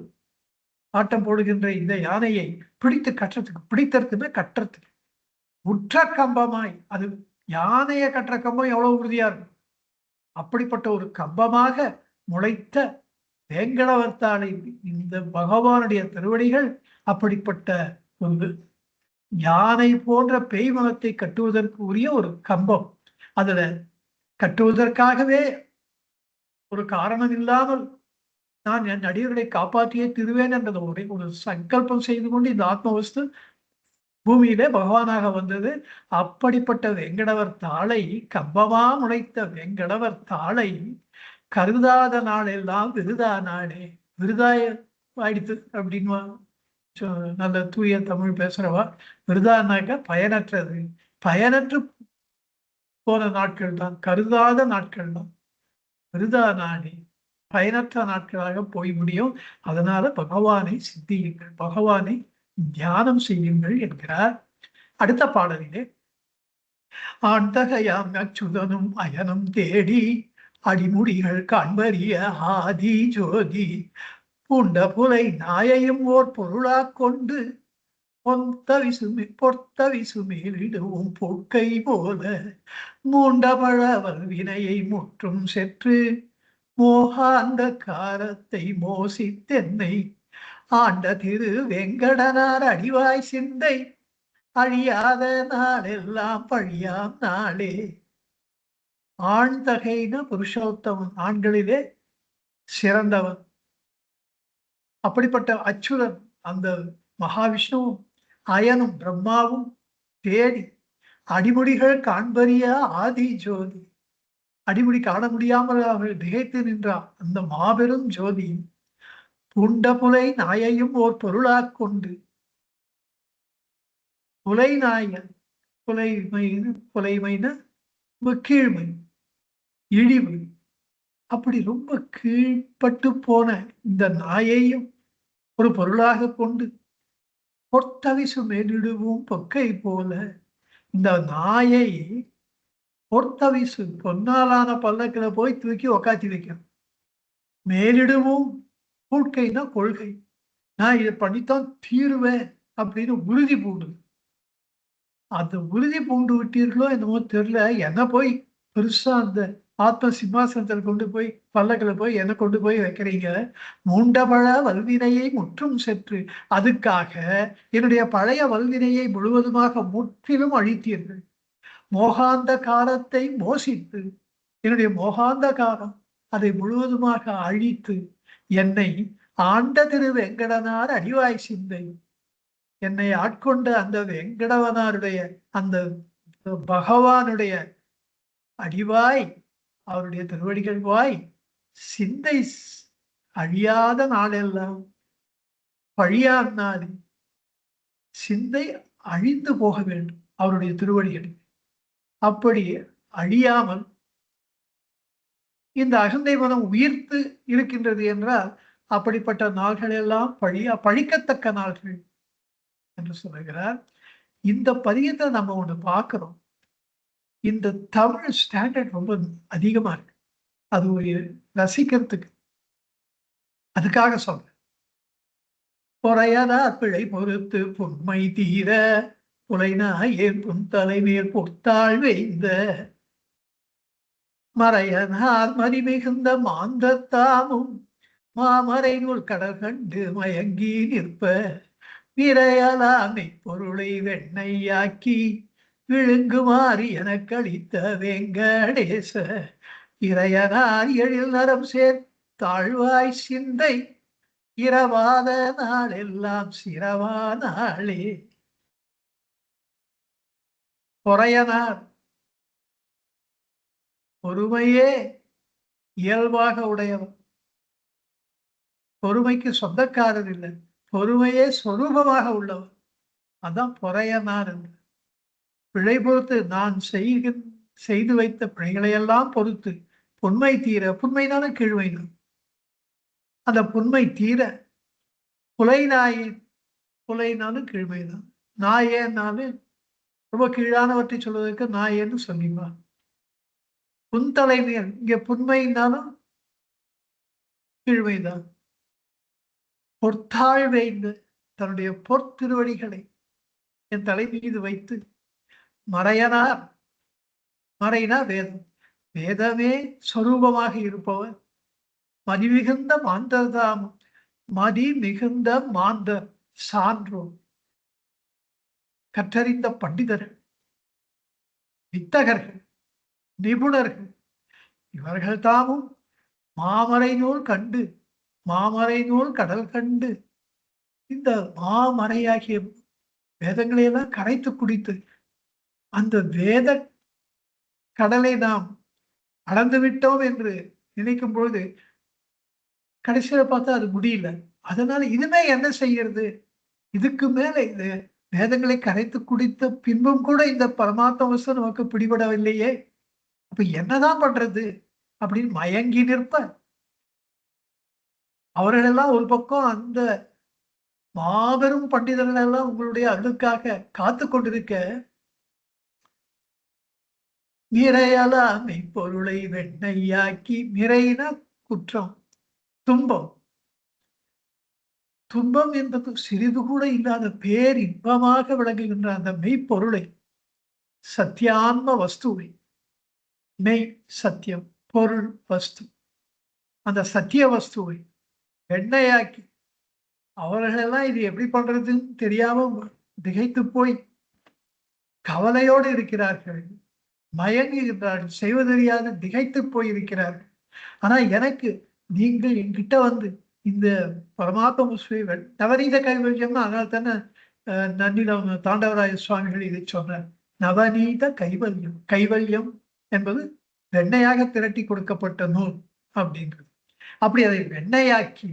ஆட்டம் போடுகின்ற இந்த யானையை பிடித்து கட்டுறதுக்கு, பிடித்தறதுமே கட்டுறதுக்கு உற்ற கம்பமாய், அது யானையை கட்டுற கம்பம் எவ்வளவு உறுதியா இருக்கும், அப்படிப்பட்ட ஒரு கம்பமாக முளைத்த வேங்கடவர்த்தாளை இந்த பகவானுடைய திருவடிகள் அப்படிப்பட்ட ஒரு யானை போன்ற பேய் மனத்தை கட்டுவதற்கு உரிய ஒரு கம்பம். அதுல கட்டுவதற்காகவே ஒரு காரணம் இல்லாமல் நான் என் அடியவர்களை காப்பாற்றியே திருவேன் என்றது ஒரு சங்கல்பம் செய்து கொண்டு இந்த ஆத்மவஸ்து பூமியிலே பகவானாக வந்தது. அப்படிப்பட்ட வெங்கடவர் தாளை, கம்பமா முளைத்த வெங்கடவர் தாளை கருதாத நாள் எல்லாம் விருதா நாளே, விருதாய ஆயிடுத்து அப்படின்னு நல்ல தூய தமிழ் பேசுறவா. விருதானாக்க பயனற்றது, பயனற்று போன நாட்கள் தான், கருதாத நாட்கள் தான் விருதா நாளே, பயனற்ற நாட்களாக போய் முடியும். அதனால பகவானை சித்தியுங்கள், பகவானை தியானம் செய்யுங்கள் என்கிறார். அடுத்த பாடலிலே ஆண்டகையாம் அச்சுதனும் அயனும் தேடி அடிமுடிகள் காண்பறிய ஆதி ஜோதி பூண்ட புலை நாயையும் ஓர் பொருளா கொண்டு பொர்த்தவிசுமேலிடுவும் பொற்கை போல மூண்டபழ வல்வினையை முற்றும் செற்று மோகாந்த காரத்தை மோசித்தென்னை ஆண்ட திரு வெங்கடனார் அடிவாய் சிந்தை அழியாத நாளெல்லாம் பழியாம் நாளே. ஆண்தகைன புருஷோத்தமன், ஆண்களிலே சிறந்தவன். அப்படிப்பட்ட அச்சுதன் அந்த மகாவிஷ்ணுவும் அயனும் பிரம்மாவும் தேடி அடிமுடிகள் காண்பறிய ஆதி ஜோதி, அடிமுடி காண முடியாமல் அவர்கள் திகைத்து நின்றார் அந்த மாபெரும் ஜோதி புண்ட புலை நாயையும் ஓர் பொருளாக் கொண்டு, புலை நாயன், புலைமைன கீழ்மை, இழிவு, அப்படி ரொம்ப கீழ்பட்டு போன இந்த நாயையும் ஒரு பொருளாக கொண்டு பொற்தவிசு மேலிடுவும் பொக்கை போல, இந்த நாயை பொற்தவிசு பொன்னாலான பல்லக்கில போய் தூக்கி உக்காத்தி வைக்கணும். மேலிடுவும் பூட்கைனா கொள்கை, நான் இதை பண்ணித்தான் தீருவேன் அப்படின்னு உறுதி பூண்டு, அந்த உறுதி பூண்டு விட்டீர்களோ என்னமோ தெரியல, என்ன போய் பெருசா அந்த ஆத்ம சிம்மாசனத்தில் கொண்டு போய் பல்லக்கில போய் என்ன கொண்டு போய் வைக்கிறீங்க, மூண்டபழ வல்வினையை முற்றும் செற்று, அதுக்காக என்னுடைய பழைய வல்வினையை முழுவதுமாக முற்றிலும் அழித்தீர்கள். மோகாந்த காலத்தை மோசித்து, என்னுடைய மோகாந்த காலம் அதை முழுவதுமாக அழித்து என்னை ஆண்ட திரு வெங்கடனார் அடிவாய் சிந்தை, என்னை ஆட்கொண்ட அந்த வெங்கடவனாருடைய அந்த பகவானுடைய அடிவாய், அவருடைய திருவடிகள் வாய் சிந்தை அழியாத நாளெல்லாம் பழியான் நாள், சிந்தை அழிந்து போக வேண்டும் அவருடைய திருவடிகள். அப்படி அழியாமல் இந்த அகந்தை மனம் உயிர்த்து இருக்கின்றது என்றால் அப்படிப்பட்ட நாள்கள் எல்லாம் பழிக்கத்தக்க நாள்கள் என்று சொல்லுகிறார். இந்த பதியத்தை நம்ம ஒண்ணு பார்க்கிறோம், இந்த தமிழ் ஸ்டாண்டர்ட் ரொம்ப அதிகமா இருக்கு, அது ஒரு ரசிக்கிறதுக்கு, அதுக்காக சொல்றேன். பொறையதா பிழை பொறுத்து பொன்மை தீர புலைநாயேன் புன் தலைமையில் பொத்தாள் வேந்த மறையனார் மதிமிகுந்த மாந்தத்தாமும் மாமரை நூல் கடல் கண்டு மயங்கி நிற்ப விரையலாமை பொருளை வெண்ணையாக்கி விழுங்குமாறு எனக்கு அளித்த வெங்கடேச இறையனார் எழில் நரம் சேர் தாழ்வாய் சிந்தை இரவாத நாளெல்லாம் சிரவா நாளே. பொறையனார் பொறுமையே இயல்பாக உடையவர், பொறுமைக்கு சொந்தக்காரர் இல்லை, பொறுமையே சொரூபமாக உள்ளவர், அதான் பொறையனார் என்று. பிழை பொறுத்து நான் செய்து வைத்த பிழைகளையெல்லாம் பொறுத்து புண்மை தீர, புண்மைனாலும் கீழ்மைதான். அந்த புண்மை தீர புலை நாயேன், புலைனாலும் கீழ்மைதான். நாயேனாலும் ரொம்ப கீழானவற்றை சொல்வதற்கு நாயேன்னு சொல்லிப்பான். புன்தலை மேல், இங்க புண்மைனாலும் கீழ்மைதான். பொற்தாழ் வேய்ந்து தன்னுடைய பொற்திருவடிகளை என் தலை மீது வைத்து மறையனார், மறைனா வேதம், வேதமே சொரூபமாக இருப்பவர், மதிமிகுந்த மாந்தர்தாம், மதி மிகுந்த மாந்தர் சான்றோர், கற்றறிந்த பண்டிதர்கள், வித்தகர்கள், நிபுணர்கள், இவர்கள் தாமும் மாமறை நூல் கண்டு, மாமறை நூல் கடல் கண்டு, இந்த மாமறையாகிய வேதங்களை எல்லாம் கரைத்து குடித்து அந்த வேத கடலை நாம் அளந்து விட்டோம் என்று நினைக்கும் பொழுது கடைசியில பார்த்தா அது முடியல. அதனால இதுமே என்ன செய்யறது? இதுக்கு மேல இது வேதங்களை கரைத்து குடித்த பின்பும் கூட இந்த பரமாத்ம வசம் நமக்கு பிடிபடவில்லையே, அப்ப என்னதான் பண்றது அப்படின்னு மயங்கி நிற்ப, அவர்களெல்லாம் ஒரு பக்கம் அந்த மாபெரும் பண்டிதர்கள் எல்லாம் உங்களுடைய அருளுக்காக காத்து கொண்டிருக்க, மிரையலா மெய்ப்பொருளை வெண்ணையாக்கி, மிரைனா குற்றம், துன்பம், துன்பம் என்பது சிறிது கூட இல்லாத பேர் இன்பமாக விளங்குகின்ற அந்த மெய்ப்பொருளை, சத்தியான்ம வஸ்துவை, மெய் சத்தியம், பொருள் வஸ்து, அந்த சத்திய வஸ்துவை வெண்ணையாக்கி, அவர்களெல்லாம் இது எப்படி பண்றதுன்னு தெரியாம திகைத்து போய் கவலையோடு இருக்கிறார்கள், மயங்குகிறார்கள், செய்வதறியாது திகைத்து போய் இருக்கிறார்கள். ஆனா எனக்கு நீங்கள் என்கிட்ட வந்து இந்த பரமாத்ம நவநீத கைவல்யம்னு அதனால தானே நன்னிலம் தாண்டவராய சுவாமிகள் இதை சொன்னார். நவநீத கைவல்யம், கைவல்யம் என்பது வெண்ணையாக திரட்டி கொடுக்கப்பட்ட நூல் அப்படின்றது. அப்படி அதை வெண்ணையாக்கி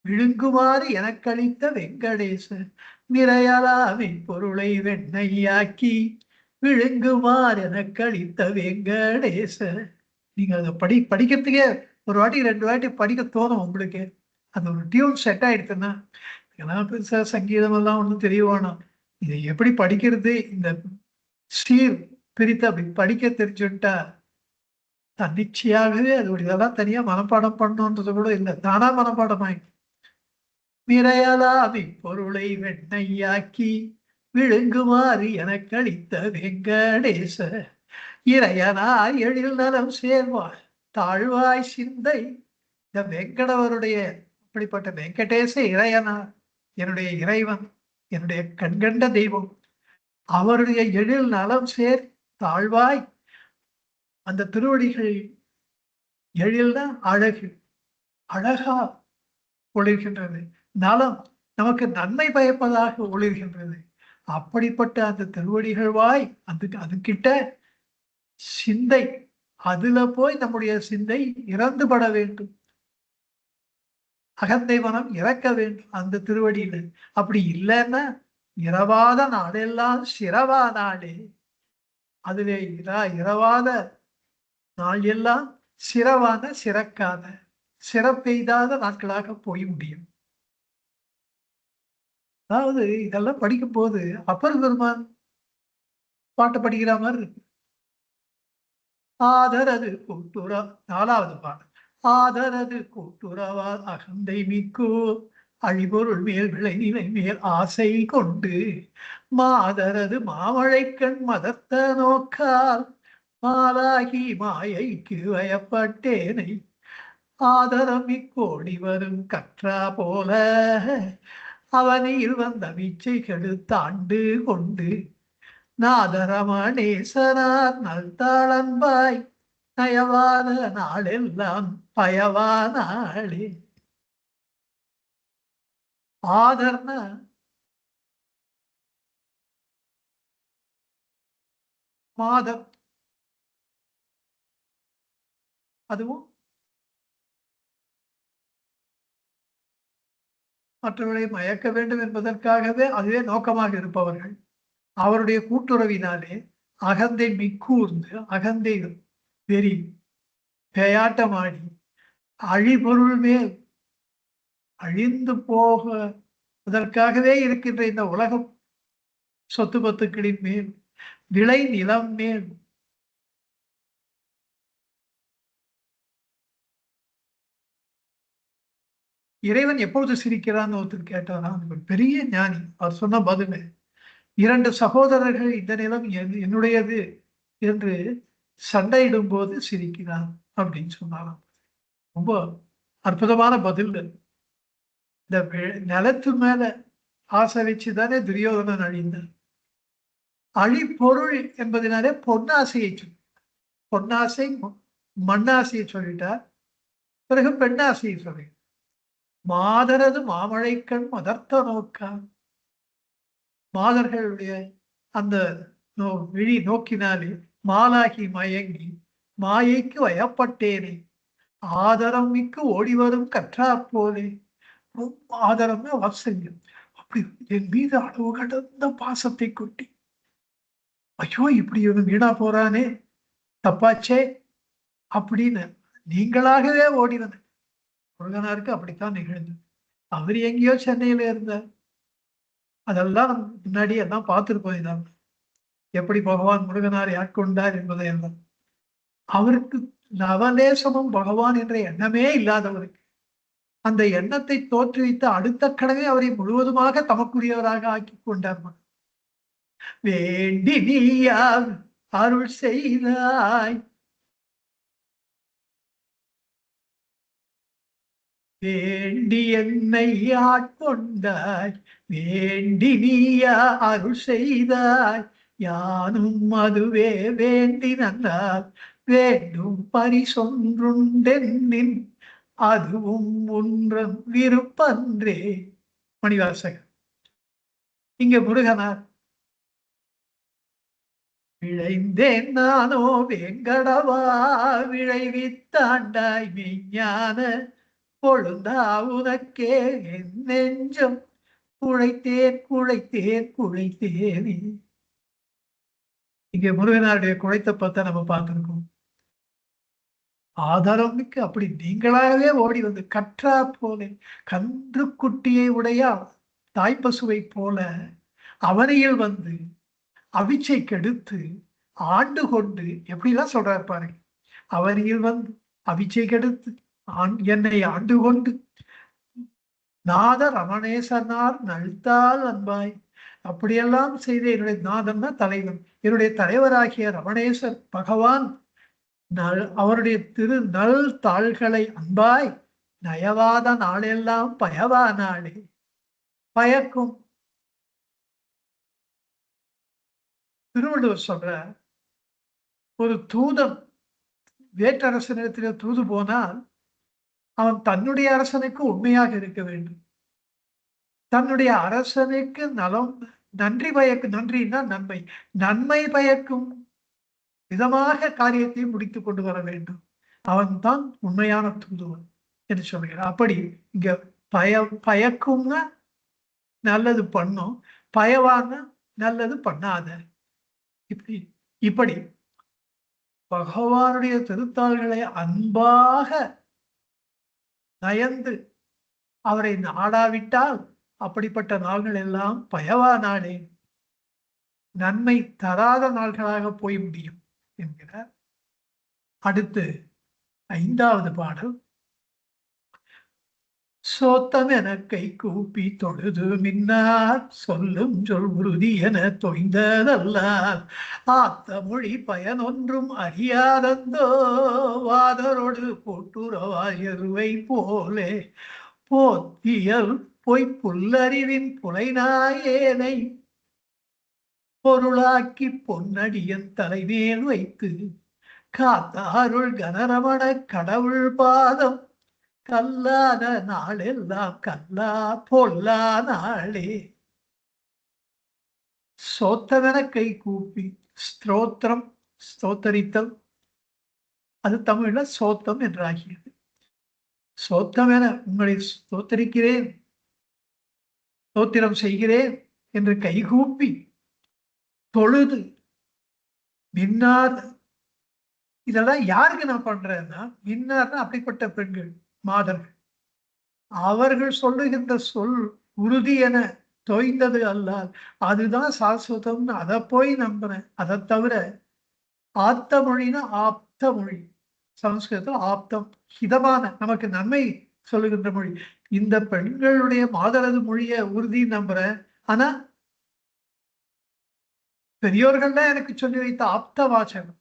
விழுங்குமாறு எனக்களித்த வெங்கடேசன், நிறையலாமை பொருளை வெண்ணையாக்கி விழுங்குமாறு எனக்களித்த வெங்கடேசன். நீங்க அதை படிக்கிறதுக்கே ஒரு வாட்டி 2 வாட்டி படிக்க தோணும் உங்களுக்கு. அது ஒரு டியூன் செட் ஆயிடுச்சுன்னா, இதெல்லாம் பெருசா சங்கீதம் எல்லாம் ஒன்றும் தெரிய வேணாம். இதை எப்படி படிக்கிறது, இந்த சீர் பிரித்து அப்படி படிக்க தெரிஞ்சுட்டா தன்னிச்சையாகவே அது ஒரு இதெல்லாம் தனியா மனப்பாடம் பண்ணணுன்றது கூட இல்லை, தானா மனப்பாடம் ஆயிடும். மிரையலாவி பொருளை வெண்ணையாக்கி விழுங்குமாறு எனக்களித்த வெங்கடேச, இறையனார் எழில் நலம் சேர்வார் தாழ்வாய் சிந்தை. இந்த வெங்கடவருடைய அப்படிப்பட்ட வெங்கடேச இறையனார், என்னுடைய இறைவன், என்னுடைய கண்கண்ட தெய்வம், அவருடைய எழில் நலம் சேர் தாழ்வாய், அந்த திருவடிகள் எழில்னா அழகு, அழகா ஒளிர்கின்றது, நலம் நமக்கு நன்மை பயப்பதாக ஒளிர்கின்றது. அப்படிப்பட்ட அந்த திருவடிகள் வாய் அது கிட்ட சிந்தை, அதுல போய் நம்முடைய சிந்தை இறந்துபட வேண்டும், அகந்தை மனம் இறக்க வேண்டும் அந்த திருவடியில. அப்படி இல்லைன்னா இரவாத நாளெல்லாம் சிறவா நாளே, அதுவே இரவாத நாள் எல்லாம் சிறவான சிறக்காத சிறப்பெய்தாத நாட்களாக போய் முடியும். அதாவது இதெல்லாம் படிக்கும் போது அப்பர் பெருமான் பாட்டு படிக்கிற மாதிரி இருக்கு. ஆதரது கூட்டுற 4வது பாடல். ஆதரது கூட்டுறவால் அகந்தை மிக்கு அழிபொருள் மேல் விளைநிலை மேல் ஆசை கொண்டு மாதரது மாமழைக்கண் மதத்த நோக்கால் மாலாகி மாயைக்கு வயப்பட்டேனை ஆதரம் இக்கோடி வரும் கற்றா போல அவனில் வந்த வீச்சை கெடுத்தாண்டு கொண்டு நாதரமணேசனார் நல்தாளன்பாய் நயவான நாளெல்லாம் பயவானாளே. ஆதர்னா மாதம், அதுவும் மற்றவர்களை மயக்க வேண்டும் என்பதற்காகவே அதுவே நோக்கமாக இருப்பவர்கள். அவருடைய கூட்டுறவினாலே அகந்தை மிக்கூர்ந்து, அகந்தை வெறி பேயாட்டமாடி அழிபொருள் மேல் அழிந்து போக அதற்காகவே இருக்கின்ற இந்த உலகம் சொத்து பத்துக்களின் மேல் விளை நிலம் மேல் இறைவன் எப்பொழுது சிரிக்கிறான்னு ஒருத்தர் கேட்டாராம். பெரிய ஞானி. அவர் சொன்ன பதில், 2 சகோதரர்கள் இந்த நிலம் என்னுடையது என்று சண்டையிடும் போது சிரிக்கிறான் அப்படின்னு சொன்னாராம். ரொம்ப அற்புதமான பதில். இந்த நிலத்து மேல ஆசை வச்சுதானே துரியோதனன் அழிந்தார். அழிப்பொருள் என்பதனாலே பொன்னாசையை பொன்னாசை மண்ணாசையை சொல்லிட்டார். பிறகு பெண்ணாசையை சொல்லி மாதரது மாமழைக்கண் மதர்த்த நோக்கா. மாதர்களுடைய அந்த விழி நோக்கினாலே மாலாகி மயங்கி மாயைக்கு வயப்பட்டேனே ஆதரம் மிக்கு ஓடி வரும் கற்றா போலே. ஆதரமே வாத்சல்யம். அப்படி என் மீது அளவு கடந்த பாசத்தை கொட்டி, ஐயோ இப்படி இவன் வீணா போறானே, தப்பாச்சே அப்படின்னு நீங்களாகவே ஓடினது. முருகனாருக்கு அப்படித்தான் நிகழ்ந்தது. அவர் எங்கேயோ சென்னையில இருந்தார். அதெல்லாம் முன்னாடி எல்லாம் பார்த்துருப்போம். இதான் எப்படி பகவான் முருகனாரை ஆட்கொண்டார் என்பதை எல்லாம். அவருக்கு நவநேசமும் பகவான் என்ற எண்ணமே இல்லாதவருக்கு அந்த எண்ணத்தை தோற்றுவித்து அடுத்த கடவே அவரை முழுவதுமாக தமக்குரியவராக ஆக்கி கொண்டார். வேண்டி நீயா அருள் செய்தாய், வேண்டி என்னை ஆட்கொண்டாய், வேண்டி நீயா அருள் செய்தாய், யானும் அதுவே வேண்டி நன்றால் வேண்டும் பரிசொன்றுண்டென்னின் அதுவும் ஒன்றன் விருப்பன்றே. மணிவாசகர். இங்க முருகனார் விளைந்தேன் நானோ வேங்கடவா விளைவித்தாண்டாய் மெய்ஞான பொழுந்தா உனக்கே என் நெஞ்சம் குழைத்தேன் குழைத்தேன் குழைத்தேனே. இங்க முருகனாருடைய குழைத்த பார்த்தா நம்ம பார்த்திருக்கோம். ஆதாரமிக்கு அப்படி நீங்களாகவே ஓடி வந்து கற்றா போல கன்று குட்டியை உடைய தாய்ப்பசுவை போல அவனையில் வந்து அவிச்சை கெடுத்து ஆண்டு கொண்டு எப்படிலாம் சொல்றாரு பாருங்க. அவனியில் வந்து அவிச்சை கெடுத்து என்னை ஆண்டு கொண்டு நாத ரமணேசனார் நல்தால் அன்பாய். அப்படியெல்லாம் செய்த என்னுடைய நாதன் தான் தலைவன். என்னுடைய தலைவராகிய ரமணேசர் பகவான் அவருடைய திரு நல் தாள்களை அன்பாய் நயவாத நாளெல்லாம் பயவா நாளே. பயக்கும். திருவள்ளுவர் சொல்ற ஒரு தூதன் வேற்றரசனிடத்தில் தூது போனால் அவன் தன்னுடைய அரசனுக்கு உண்மையாக இருக்க வேண்டும். தன்னுடைய அரசனுக்கு நலம் நன்றி பயக்கும். நன்றின்னா நன்மை, நன்மை பயக்கும் விதமாக காரியத்தை முடித்து கொண்டு வர வேண்டும். அவன் தான் உண்மையான தூதுவன் என்று சொல்கிறார். அப்படி இங்க பயக்கும்னா நல்லது பண்ணும், பயவான நல்லது பண்ணாத. இப்படி பகவானுடைய திருத்தாள்களை அன்பாக நயந்து அவரை நாடாவிட்டால் அப்படிப்பட்ட நாள்கள் எல்லாம் பயவா நாளே, நன்மை தராத நாள்களாக போய் முடியும் என்கிறார். அடுத்து 5வது பாடல். சோத்தம் என கை கூப்பி தொழுது மின்னார் சொல்லும் சொல் உறுதி என தொய்ந்ததல்லால் ஆத்த மொழி பயனொன்றும் அறியாதந்தோ வாதரோடு போட்டுறவாயருவை போலே போத்தியல் பொய் புல்லறிவின் புலைநாயேனை பொருளாக்கி பொன்னடியன் தலைமேல் வைத்து காத்தாருள் கனரமண கடவுள் பாதம் கல்லாத நாளெல்லாம் கல்லா பொல்லா நாளே. சோத்தமென கை கூப்பி, ஸ்தோத்திரம் ஸ்தோத்தரித்தல், அது தமிழ்ல சோத்தம் என்றாகியது. சோத்தமென உங்களை ஸ்தோத்தரிக்கிறேன், ஸ்தோத்திரம் செய்கிறேன் என்று கைகூப்பி தொழுது மின்னார் இதெல்லாம் யாருக்கு நான் பண்றேன்னா, இன்னார்னா அப்படிப்பட்ட பெண்கள், மாதர்கள். அவர்கள் சொல்லுகின்ற சொல் உறுதி என தோய்ந்தது அல்லால் அதுதான் சாஸ்வதம்னு அதை போய் நம்புறேன். அதை தவிர ஆப்த மொழினா ஆப்த மொழி, சமஸ்கிருதம் ஆப்தம், ஹிதமான நமக்கு நன்மை சொல்லுகின்ற மொழி. இந்த பெண்களுடைய மாதரது மொழிய உறுதி நம்புறேன். ஆனா பெரியோர்கள் தான் எனக்கு சொல்லி வைத்த ஆப்த வாசகம்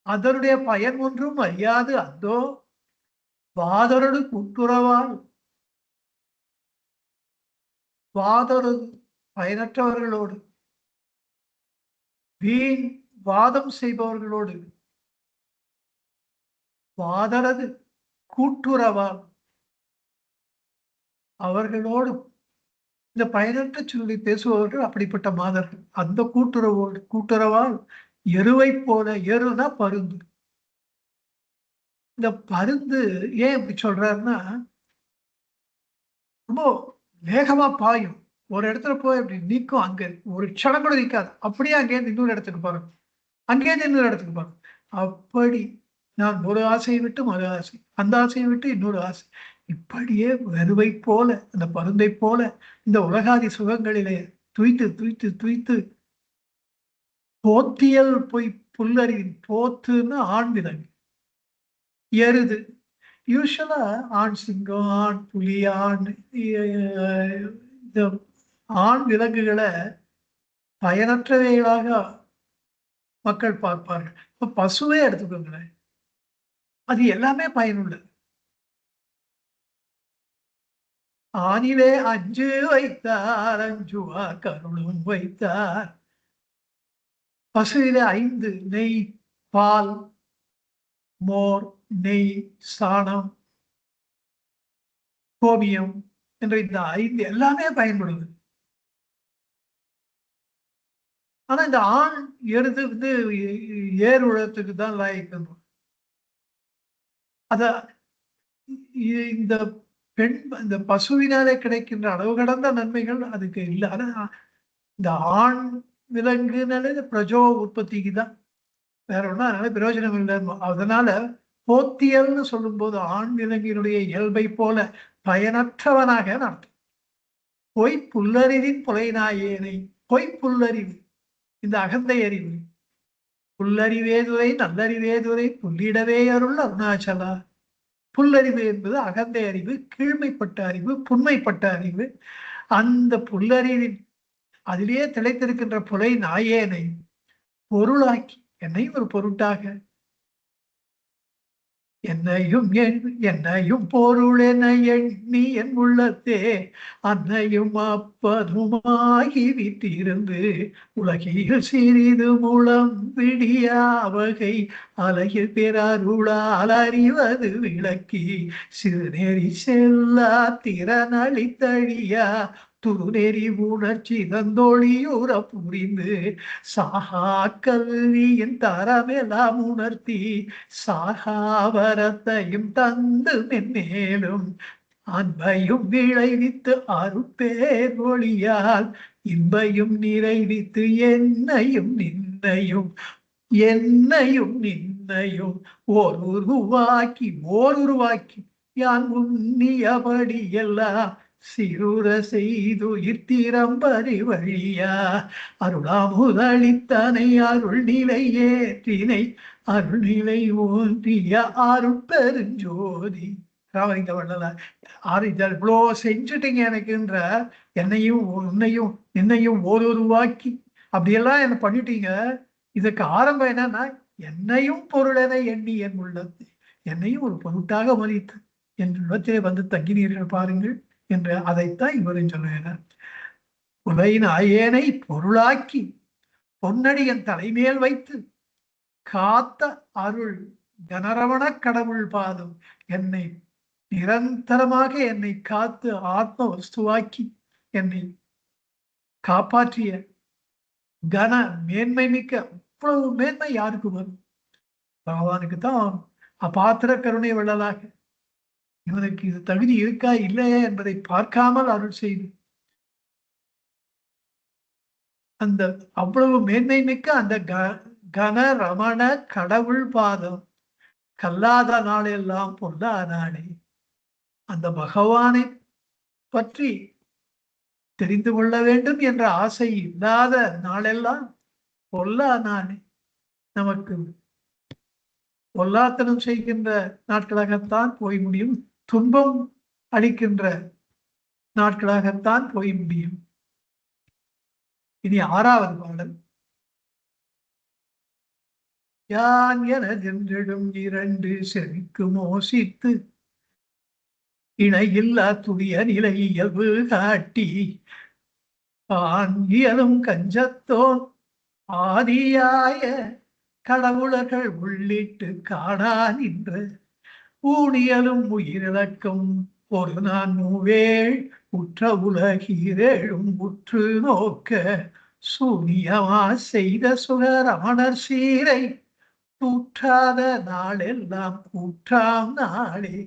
அதனுடைய பயன் ஒன்றும் அறியாது அந்தோ வாதரடு கூட்டுறவால் வாதரது பயனற்றவர்களோடு வீண் வாதம் செய்பவர்களோடு வாதரது கூட்டுறவால் அவர்களோடு இந்த பயனற்ற சொல்லி பேசுபவர்கள் அப்படிப்பட்ட மாதர்கள். அந்த கூட்டுறவால் எருவை போல, எருனா பருந்து. இந்த பருந்து ஏன் இப்படி சொல்றாருன்னா, ரொம்ப வேகமா பாயும். ஒரு இடத்துல போய் அப்படி நிற்கும். அங்க ஒரு க்ஷணம் கூட நிற்காது. அப்படியே அங்கேயிருந்து இன்னொரு இடத்துக்கு போறோம். அங்கேயிருந்து இன்னொரு இடத்துக்கு போறோம். அப்படி நான் ஒரு ஆசையை விட்டு மறு ஆசை, அந்த ஆசையை விட்டு இன்னொரு ஆசை. இப்படியே வெறுவை போல, அந்த பருந்தை போல இந்த உலகாதி சுகங்களிலே துய்த்து துய்த்து துய்த்து போத்தியல் பொய் புல்லறிவின் போத்துன்னு ஆண் விலங்கு, எருது. யூஸ்வலா ஆண் சிங்கம், ஆண் புலி, ஆண் இந்த ஆண் விலங்குகளை பயனற்றவைகளாக மக்கள் பார்ப்பார்கள். இப்ப பசுவே எடுத்துக்கோங்களேன், அது எல்லாமே பயனுள்ளது. ஆணிலே அஞ்சு வைத்தார் அஞ்சுவார் கருளும் வைத்தார். பசுவிலே 5 நெய், பால், மோர், நெய், சாணம், கோமியம் என்ற இந்த 5 எல்லாமே பயன்படுது. ஆனா இந்த ஆண் எருது வந்து ஏர் உழத்துக்கு தான் லாய்க்கணும். அத இந்த பெண் இந்த பசுவினாலே கிடைக்கின்ற அளவு கடந்த நன்மைகள் அதுக்கு இல்லை. ஆனா இந்த ஆண் விலங்குனாலே இந்த பிரஜோ உற்பத்திக்கு தான், வேற ஒன்றும் அதனால பிரயோஜனம் இல்லை. அதனால போத்தியல்னு சொல்லும் போது ஆண் விலங்கினுடைய இயல்பை போல பயனற்றவனாக அர்த்தம். பொய் புல்லறிவின் புலைநாயேனை, பொய் புல்லறிவு இந்த அகந்தை அறிவு, புல்லறிவேதுரை நல்லறிவேதுரை புல்லிடவே அருள் அருணாச்சலா. புல்லறிவு என்பது அகந்தை அறிவு, கீழ்மைப்பட்ட அறிவு, புண்மைப்பட்ட அறிவு. அந்த புல்லறிவின் அதிலேயே திளைத்திருக்கின்ற புலை நாயேனை பொருளாக்கி, என்னை ஒரு பொருட்டாக, என்னையும் பொருள் என எண்ணி என் உள்ளத்தே அன்னையும் அப்பதுமாகி விட்டிருந்து உலகில் சிறிது மூலம் விடியா வகை அலையில் பெறருளால் அறிவது விளக்கி சிறுநெறி செல்லா திறனளித்தழியா துருநெறி உணர்ச்சி தந்தொழியுற புரிந்து சாகா கல்வியின் தரமெல்லாம் உணர்த்தி சாகாவரத்தையும் தந்து மென்மேலும் அன்பையும் விளைவித்து அருட்பேர் ஒளியால் இன்பையும் நிறைவித்து என்னையும் ஓர் உருவாக்கி யான் உன்னியபடி எல்லாம் சிறுர செய்துயிர் திறம்பறி வழியா அருளாமுதளித்தனை அருள் நிலை ஏற்றினை அருள்நிலை ஓன்றிய அருட்பெருஞ்சோதி. ராமலிங்க வள்ளலார் இவ்வளோ செஞ்சுட்டீங்க எனக்குன்ற, என்னையும் உன்னையும் என்னையும் உருவாக்கி அப்படியெல்லாம் என்ன பண்ணிட்டீங்க. இதுக்கு ஆரம்பம் என்னன்னா, என்னையும் பொருளென எண்ணி என் உள்ளது, என்னையும் ஒரு பொருட்டாக மதித்து என் உள்ளத்திலே வந்து தங்கினீர்கள் பாருங்கள் என்று அதைத்தான் இவரும் சொல்லுகிறார். உலகின் ஆயேனை பொருளாக்கி பொன்னடி என் தலைமேல் வைத்து காத்த அருள் கனரவண கடவுள் பாதம் என்னை நிரந்தரமாக என்னை காத்து ஆத்ம வஸ்துவாக்கி என்னை காப்பாற்றிய கன மேன்மை மிக்க, அவ்வளவு மேன்மை யாருக்கு வரும்? பகவானுக்கு தான் அபாத்திர கருணை வள்ளலாக இவனுக்கு இது தகுதி இருக்கா இல்லையா என்பதை பார்க்காமல் அருள் செய்து அந்த அவ்வளவு மேன்மை மிக்க அந்த கன ரமண கடவுள் பாதம் கல்லாத நாளெல்லாம் பொல்லா நாளே. அந்த பகவானை பற்றி தெரிந்து கொள்ள வேண்டும் என்ற ஆசை இல்லாத நாளெல்லாம் பொல்லா நாளே. நமக்கு பொல்லாத்தனம் செய்கின்ற நாட்களாகத்தான் போய் முடியும். துன்பம் அளிக்கின்ற நாட்களாகத்தான் போய் முடியும். இனி 6வது பாடல். யான் எனதென்றிடும் 2 செவிக்கு மோசித்து இணையில்லா துரிய நிலை இயல்பு காட்டி ஆன் இயலும் கஞ்சத்தோன் ஆதியாய கடவுளர்கள் உள்ளிட்டு காணா நின்ற ஊனியலும் உயிரிழக்கும் ஒரு நான் மூவேள் உற்ற உலகீரேழும் உற்று நோக்க சூனியமா செய்த சுகரமணர் சீரை தூற்றாத நாளெல்லாம் கூற்றாம் நாளே.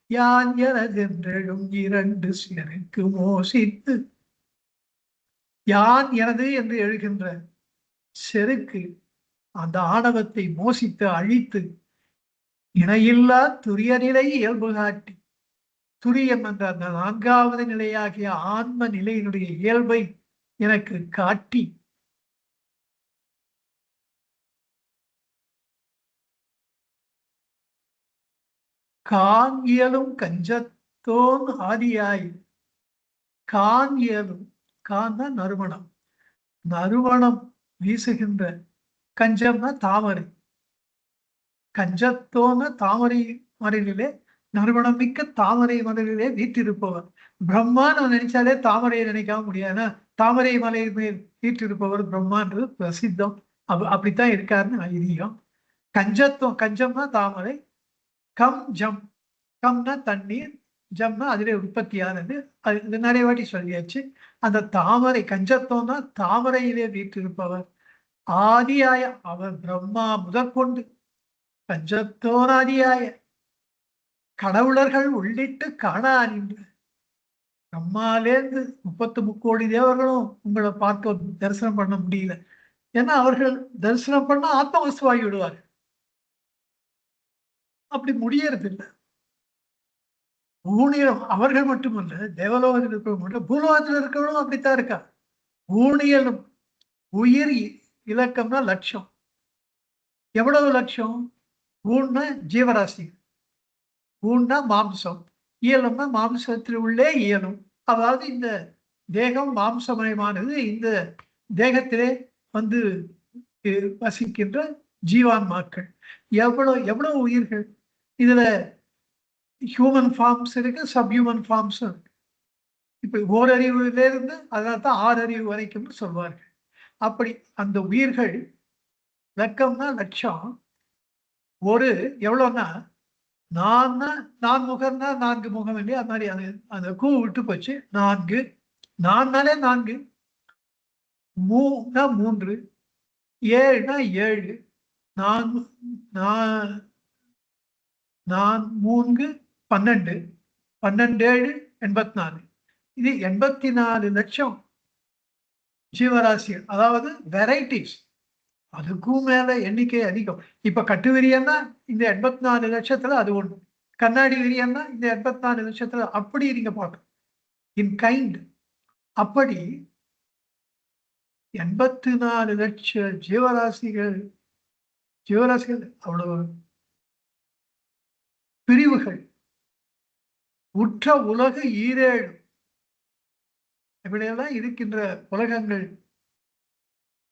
யான் எனதென்றெழும் 2 செருக்கு மோசித்து. யான் எனது என்று எழுகின்ற செருக்கு அந்த ஆணவத்தை மோசித்து அழித்து இணையில்லா துரிய நிலை இயல்பு காட்டி, துரியம் என்ற அந்த 4வது நிலையாகிய ஆன்ம நிலையினுடைய இயல்பை எனக்கு காட்டி கான் இயலும் கஞ்சத்தோன் ஆதியாய். கான் இயலும், கான்னா நறுமணம், நறுமணம் வீசுகின்ற, கஞ்சம்னா தாமரை, கஞ்சத்தோன தாமரை மலரிலே நறுமணம் மிக்க தாமரை மலரிலே வீற்றிருப்பவர் பிரம்மான்னு நினைச்சாலே தாமரையை நினைக்காம முடியாது. தாமரை மலையின் மேல் வீற்றிருப்பவர் பிரம்மான்றது பிரசித்தம். அப்படித்தான் இருக்காருன்னு ஐதீகம். கஞ்சத்துவம், கஞ்சம்னா தாமரை, கம் ஜம், கம்னா தண்ணீர், ஜம்னா அதிலே உற்பத்தியானது. அது நிறைய வாட்டி சொல்லியாச்சு. அந்த தாமரை கஞ்சத்துவம்னா தாமரையிலே வீற்றிருப்பவர் ஆதியாய அவர் பிரம்மா முதற்கொண்டு கஞ்சத்தோனாதியாய கடவுளர்கள் உள்ளிட்டு காணா நின்று. நம்மாலேருந்து 33 தேவர்களும் உங்களை பார்க்க தரிசனம் பண்ண முடியல. ஏன்னா அவர்கள் தரிசனம் பண்ண ஆத்மவஸ்துவாகி விடுவார்கள். அப்படி முடியறது இல்லை. ஊனியம் அவர்கள் மட்டுமல்ல, தேவலோகத்தில் இருக்கிறவங்க மட்டும், பூலோகத்தில் இருக்கிறவங்களும் அப்படித்தான் இருக்கா. ஊனியலும் உயிர் இலக்கம்னா லட்சம். எவ்வளவு லட்சம்? ஊன்னா ஜீவராசி, ஊன்னா மாம்சம், இயலும்னா மாம்சத்தில் உள்ளே இயலும். அதாவது இந்த தேகம் மாம்சமயமானது. இந்த தேகத்திலே வந்து வசிக்கின்ற ஜீவான்மாக்கள் எவ்வளவு எவ்வளவு உயிர்கள். இதுல ஹியூமன் ஃபார்ம்ஸ் இருக்கு, சப்ஹியூமன் ஃபார்ம்ஸ் இருக்கு. இப்ப ஓரறிவுல இருந்து அதனால்தான் 6 அறிவு வரைக்கும் சொல்வார்கள். அப்படி அந்த உயிர்கள் லக்கம்னா லட்சம். ஒரு எவ்வளவுன்னா நான் முகம்னா 4 முகம் இல்லையா, அது மாதிரி அந்த கூ விட்டு போச்சு. 4 நான்னாலே 4, 3னா 3, 7னா 7, 4 3 12, 12 7 84. இது 84 லட்சம் ஜீவராசிகள், அதாவது வெரைட்டிஸ். அதுக்கும் மேல எண்ணிக்கை அதிகம். இப்ப கட்டு விரியன்னா இந்த 84 லட்சத்துல அது ஒண்ணு, கண்ணாடி விரியன்னா இந்த 84 லட்சத்துல, அப்படி நீங்க பார்க்கணும் இன் கைண்ட். அப்படி 84 லட்சம் ஜீவராசிகள் அவ்வளவு பிரிவுகள். உற்ற உலக 7 இப்படியெல்லாம் இருக்கின்ற உலகங்கள்.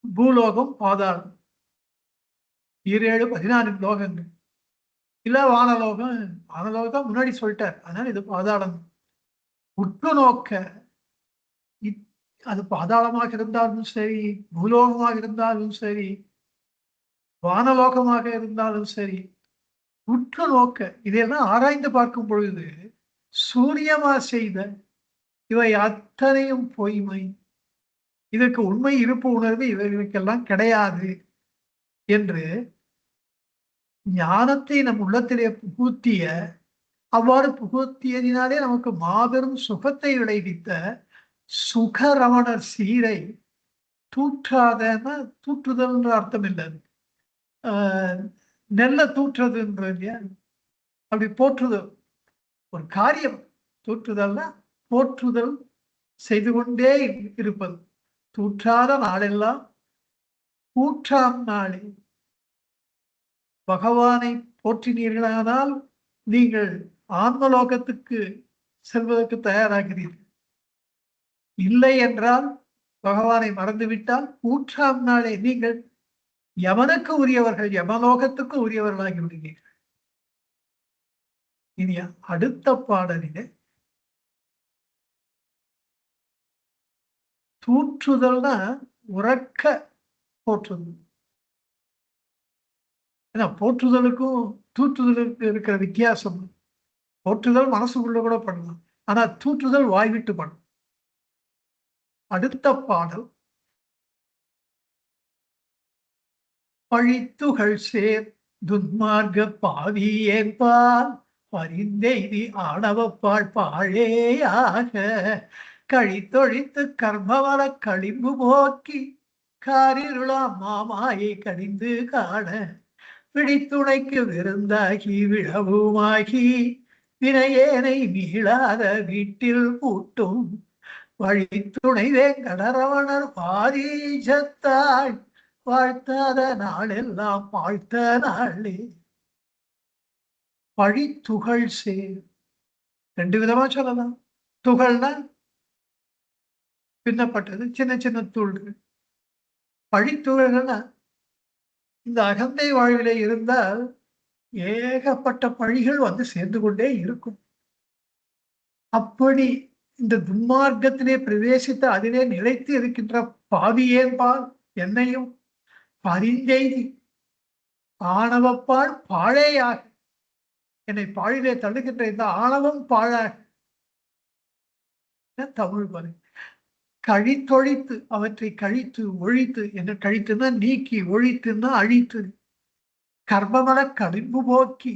பூலோகம், பாதாளம் 7 14 லோகங்கள். இல்ல வானலோகம், வானலோகம் முன்னாடி சொல்லிட்டார், அதனால இது பாதாளம். உற்று நோக்க, அது பாதாளமாக இருந்தாலும் சரி, பூலோகமாக இருந்தாலும் சரி, வானலோகமாக இருந்தாலும் சரி, உற்று நோக்க இதையெல்லாம் ஆராய்ந்து பார்க்கும் பொழுது சூரியமா செய்த இவை அத்தனையும் பொய்மை, இதற்கு உண்மை இருப்பு உணர்வு இவர்களுக்கெல்லாம் கிடையாது என்று ஞானத்தை நம் உள்ளத்திலே புகுத்திய, அவ்வாறு புகுத்தியதினாலே நமக்கு மாபெரும் சுகத்தை விளைவித்த சுகரமணர் சீரை தூற்றாதன்னா, தூற்றுதல் என்ற அர்த்தம் இல்லை, நெல்லை தூற்றுறதுன்றது இல்லையா, அப்படி போற்றுதல் ஒரு காரியம். தூற்றுதல்னா போற்றுதல் செய்து கொண்டே இருப்பது. தூற்றாத நாளெல்லாம் கூற்றாம் நாளே. பகவானை போற்றினீர்களானால் நீங்கள் ஆன்மலோகத்துக்கு செல்வதற்கு தயாராகிறீர்கள். இல்லை என்றால், பகவானை மறந்துவிட்டால் கூற்றாம் நாளே நீங்கள் யமனுக்கு உரியவர்கள், யமலோகத்துக்கு உரியவர்களாகி விடுவீர்கள். இனி அடுத்த பாடலிலே தூற்றுதல்னா உறக்க போற்றுதல். ஏன்னா போற்றுதலுக்கும் தூற்றுதலுக்கு இருக்கிற வித்தியாசம். போற்றுதல் மனசுக்குள்ள கூட பண்ணலாம், ஆனா தூற்றுதல் வாய்விட்டு பண்ணும். அடுத்த பாடல் பழித்துகள் சேர் துன்மார்க்க பாவி ஏற்பால் பரிந்தெய்தி ஆணவப்பாள் பாழேயாக கழித்தொழித்து கர்மவர களிம்பு போக்கி காரிருளாம் மாமாயை கடிந்து காண பிடித்துணைக்கு விருந்தாகி விழவுமாகி வினையேனை மீளாத வீட்டில் பூட்டும் வழித்துணை வேங்கடரவணர் பாரீஜத்தாள் வாழ்த்தாத நாளெல்லாம் வாழ்த்த நாளே. பழித்துகள் சேர் ரெண்டு விதமா சொல்லலாம். துகள்னா பின்னப்பட்டது, சின்ன சின்ன தூள்கள். பழித்துகள்னா இந்த அகந்தை வாழ்விலே இருந்தால் ஏகப்பட்ட பழிகள் வந்து சேர்ந்து கொண்டே இருக்கும். அப்படி இந்த துன்மார்க்கத்திலே பிரவேசித்த அதிலே நிலைத்து இருக்கின்ற பாவியேன்பால் என்னையும் பரிந்தெய்தி ஆணவப்பால் பாழேயாக என்னை பாழிலே தள்ளுகின்ற இந்த ஆணவம் பாழாக தமிழ் பாரு. கழித்தொழித்து அவற்றை கழித்து ஒழித்து என்ன, கழித்துன்னா நீக்கி, ஒழித்துன்னா அழித்து, கர்மமல கடிம்பு போக்கி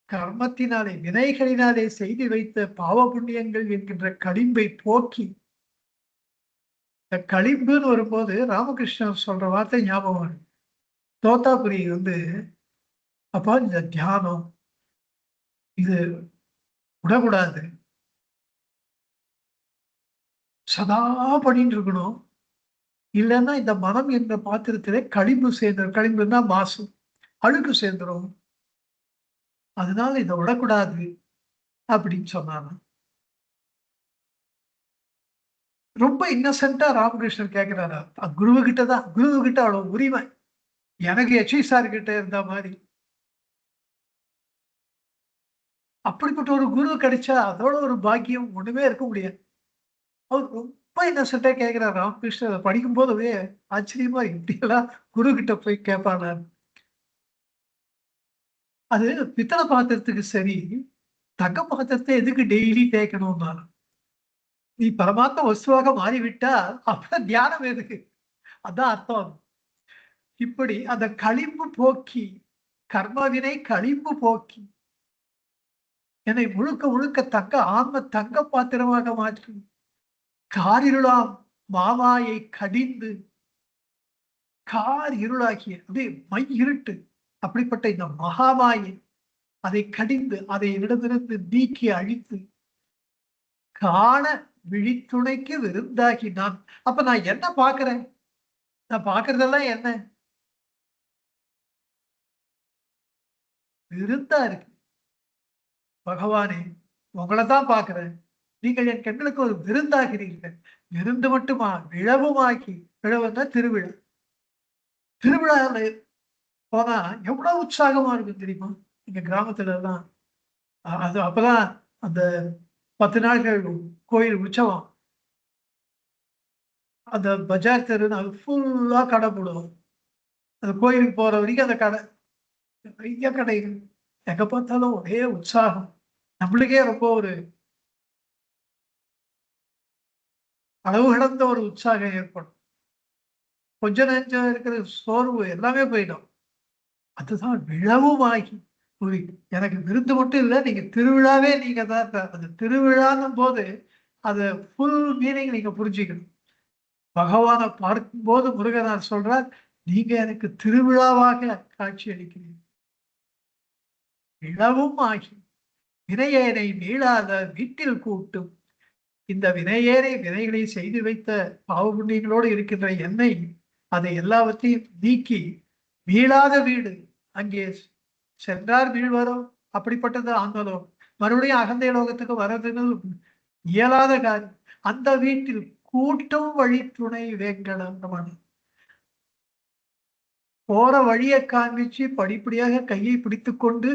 கர்மத்தினாலே வினைகளினாலே செய்து வைத்த பாவ புண்ணியங்கள் என்கின்ற களிம்பை போக்கி. இந்த களிம்புன்னு வரும்போது ராமகிருஷ்ணன் சொல்ற வார்த்தை ஞாபகம் வரும். தோத்தாபுரி அப்பா இந்த தியானம் இது விடக்கூடாது, சதா பண்ணிட்டு இருக்கணும். இல்லைன்னா இந்த மனம் என்ற பாத்திரத்திலே களிம்பு சேர்ந்துடும். களிம்புன்னா மாசு, அழுக்கு சேர்ந்துடும். அதனால இதை விடக்கூடாது அப்படின்னு சொன்னாங்க. ரொம்ப இன்னசென்டா ராமகிருஷ்ணன் கேட்கிறாரா, குருவு கிட்டதான், குருவு கிட்ட அவ்வளவு உரிமை எனக்கு எச்ஐ சார் கிட்ட இருந்த மாதிரி. அப்படிப்பட்ட ஒரு குரு கிடைச்சா அதோட ஒரு பாக்கியம் ஒண்ணுமே இருக்க முடியாது. அவர் ரொம்ப இன்னசென்டா கேட்கிறார் ராமகிருஷ்ணன். அதை படிக்கும் போதவே ஆச்சரியமா, இப்படியெல்லாம் குரு கிட்ட போய் கேட்பானார். அது பித்தளை பாத்திரத்துக்கு சரி, தங்க பாத்திரத்தை எதுக்கு டெய்லி தேய்க்கணும்னா, நீ பரமாத்ம வஸ்துவாக மாறிவிட்டா அப்புறம் தியானம் எதுக்கு, அதான் அர்த்தம். இப்படி அந்த களிம்பு போக்கி, கர்மவினை களிம்பு போக்கி என்னை முழுக்க முழுக்க தங்க ஆன்ம தங்க பாத்திரமாக மாற்றி காரிருளாம் மாமாயை கடிந்து, கார் இருளாகிய அப்படியே மை இருட்டு அப்படிப்பட்ட இந்த மகாமாயை அதை கடிந்து அதை இடமிருந்து நீக்கி அழித்து காண விழித்துணைக்கு விருந்தாகி நான். அப்ப நான் என்ன பாக்குறேன்? நான் பாக்குறதெல்லாம் என்ன? விருந்தா இருக்கு. பகவானே, உங்களை தான் பாக்குறேன், நீங்கள் என் கண்களுக்கு ஒரு விருந்தாகிறீர்கள். விருந்து மட்டுமா, விழவுமாக்கி. விழவுன்னா திருவிழா. திருவிழாவில் போனா எவ்வளவு உற்சாகமா இருக்கும் தெரியுமா? எங்க கிராமத்துல எல்லாம் அது அப்பதான் அந்த 10 நாட்கள் கோயில் உற்சவம். அந்த பஜார் தெருன்னு அது ஃபுல்லா கடை போடுவோம். அந்த கோயிலுக்கு போற வரைக்கும் அந்த கடை, நிறைய கடைகள், எங்க பார்த்தாலும் ஒரே உற்சாகம். நம்மளுக்கே ரொம்ப ஒரு அளவு கடந்த ஒரு உற்சாகம் ஏற்படும். கொஞ்ச நெஞ்சம் இருக்கிற சோர்வு எல்லாமே போயிடும். அதுதான் விழவுமாகி. எனக்கு விருந்து மட்டும் இல்லை, நீங்க திருவிழாவே நீங்க தான். அந்த திருவிழான்னும் போது அது ஃபுல் மீனிங் நீங்க புரிஞ்சுக்கணும். பகவானை பார்க்கும்போது முருகனார் சொல்றார், நீங்க எனக்கு திருவிழாவாக காட்சி அளிக்கிறீர்கள். இளவும் ஆகி வினையேனை மீளாத வீட்டில் கூட்டும். இந்த வினையேனை வினைகளை செய்து வைத்த பாவபுண்ணியங்களோடு இருக்கின்ற என்னை அதை எல்லாவற்றையும் நீக்கி மீளாத வீடு அங்கே சென்றார் வீழ்வரோ அப்படிப்பட்டது ஆனாலும் மறுபடியும் அகந்தை லோகத்துக்கு வர்றதுன்னு இயலாத காரியம். அந்த வீட்டில் கூட்டும் வழி துணை வேங்கடம். போற வழியை காண்பிச்சு படிப்படியாக கையை பிடித்துக் கொண்டு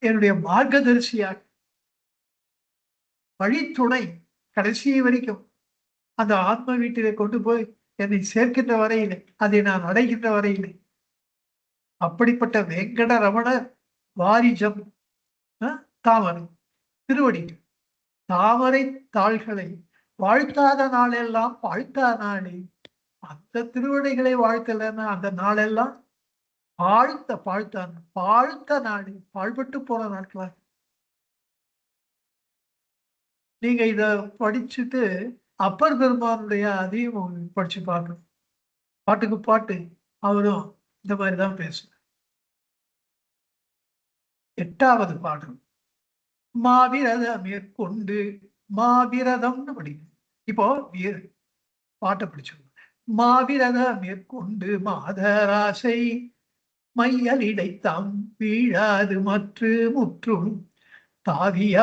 என்னுடைய மார்க்கதரிசியாக வழித்துணை கடைசி வரைக்கும் அந்த ஆத்ம வீட்டிலே கொண்டு போய் என்னை சேர்க்கின்ற வரையிலே, அதை நான் அடைகின்ற வரையிலே, அப்படிப்பட்ட வெங்கட ரமண வாரிஜம் தாமரை திருவடிகள் தாமரை தாள்களை வாழ்த்தாத நாளெல்லாம் வாழ்த்தா நாளே. அந்த திருவடிகளை வாழ்த்தலைன்னா அந்த நாளெல்லாம் வாழ்த்த நாடு பாழ்பட்டு போற நாட்களா. நீங்க இத படிச்சுட்டு அப்பர் பெருமானுடைய அதையும் படிச்சு பார்க்கணும். பாட்டுக்கு பாட்டு அவரும் இந்த மாதிரிதான் பேசுவார். 8வது பாடல் மாவிரத மேற்கொண்டு மாவிரதம்னு படிக்கணும். இப்போ பாட்டை பிடிச்சோம். மாவிரத மேற்கொண்டு மாதராசை மையலிடைத்தாம் வீழாது முற்றும் தாவிய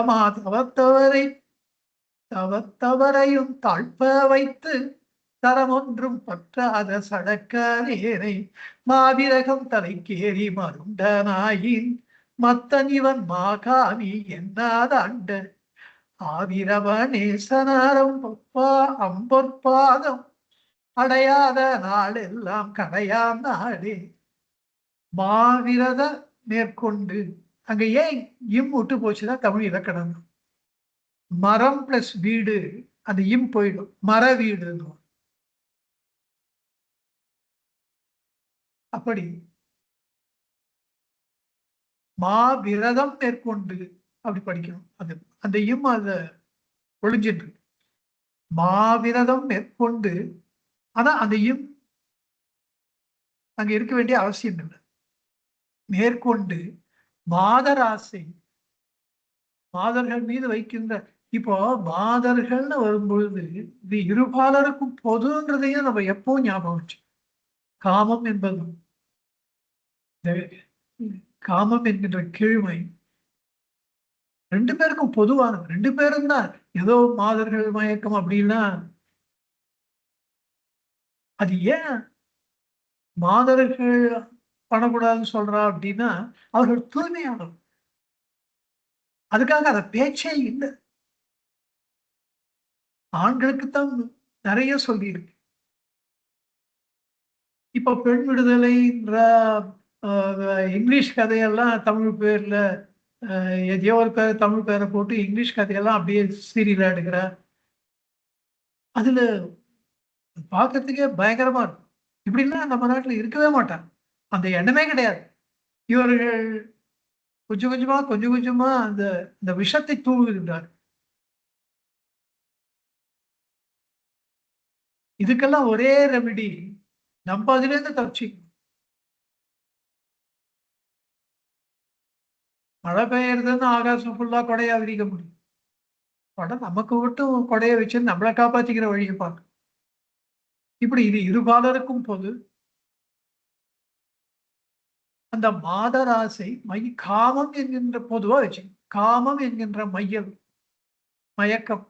தவத்தவரையும் தாழ்ப்ப வைத்து தரமொன்றும் பற்றாத சடக்கரேனை மாவிரகம் தலைக்கேறி மருண்டனாயின் மத்தன் இவன் மாகாமி என்னாத அண்ட ஆவிரவனேசனாரம் அம்பொற்பாதம் அடையாத நாளெல்லாம் கடையாம் நாடே. மாவிரத மேற்கொண்டு அங்க ஏன் இம் விட்டு போச்சுன்னா தமிழ் இலக்கணம். மரம் பிளஸ் வீடு அந்த இம் போயிடும், மர வீடு. அப்படி மாவிரதம் மேற்கொண்டு அப்படி படிக்கணும். அது அந்த இம் அத ஒழிஞ்சிட்டு மாவிரதம் மேற்கொண்டு. ஆனா அந்த இம் அங்க இருக்க வேண்டிய அவசியம் இல்லை. மேற்கொண்டு மாதராசை மாதர்கள் மீது வைக்கின்ற. இப்போ மாதர்கள்னு வரும்பொழுது இது இருபாலருக்கும் பொதுன்றதையும் நம்ம எப்பவும் ஞாபகம் வச்சு. காமம் என்பது காமம் என்கின்ற கீழ்மை 2 பேருக்கும் பொதுவானது. 2 பேரும் தான் ஏதோ மாதர்கள் மயக்கம் அப்படின்னா அது ஏன் மாதர்கள் பண்ணக்கூடாதுன்னு சொல்றா அப்படின்னா அவர்கள் தூய்மையானவர். அதுக்காக அதை பேச்சே இல்லை. ஆண்களுக்குத்தான் நிறைய சொல்லியிருக்கு. இப்ப பெண் விடுதலைன்ற இங்கிலீஷ் கதையெல்லாம் தமிழ் பேர்ல எதையோ ஒரு பேர் தமிழ் பேரை போட்டு இங்கிலீஷ் கதையெல்லாம் அப்படியே சீரியலா எடுக்கிறார். அதுல பார்க்கறதுக்கே பயங்கரமா இருக்கும். இப்படிலாம் நம்ம நாட்டுல இருக்கவே மாட்டாங்க. அந்த எண்ணமே கிடையாது. இவர்கள் கொஞ்சம் கொஞ்சமா அந்த விஷத்தை தூவுகின்றார். இதுக்கெல்லாம் ஒரே ரெமிடி நம்ம அதுல இருந்து தப்பிச்சிக்கணும். மழை பெய்யறதுன்னு ஆகாசம் ஃபுல்லா கொடையா விரிக்க முடியும். படம் நமக்கு மட்டும் கொடைய வச்சு நம்மளை காப்பாத்திக்கிற வழியை பார்க்க. இப்படி இது இருபாலருக்கும் போது அந்த மாதராசை காமம் என்கின்ற பொதுவா வச்சு காமம் என்கின்ற மயக்கம்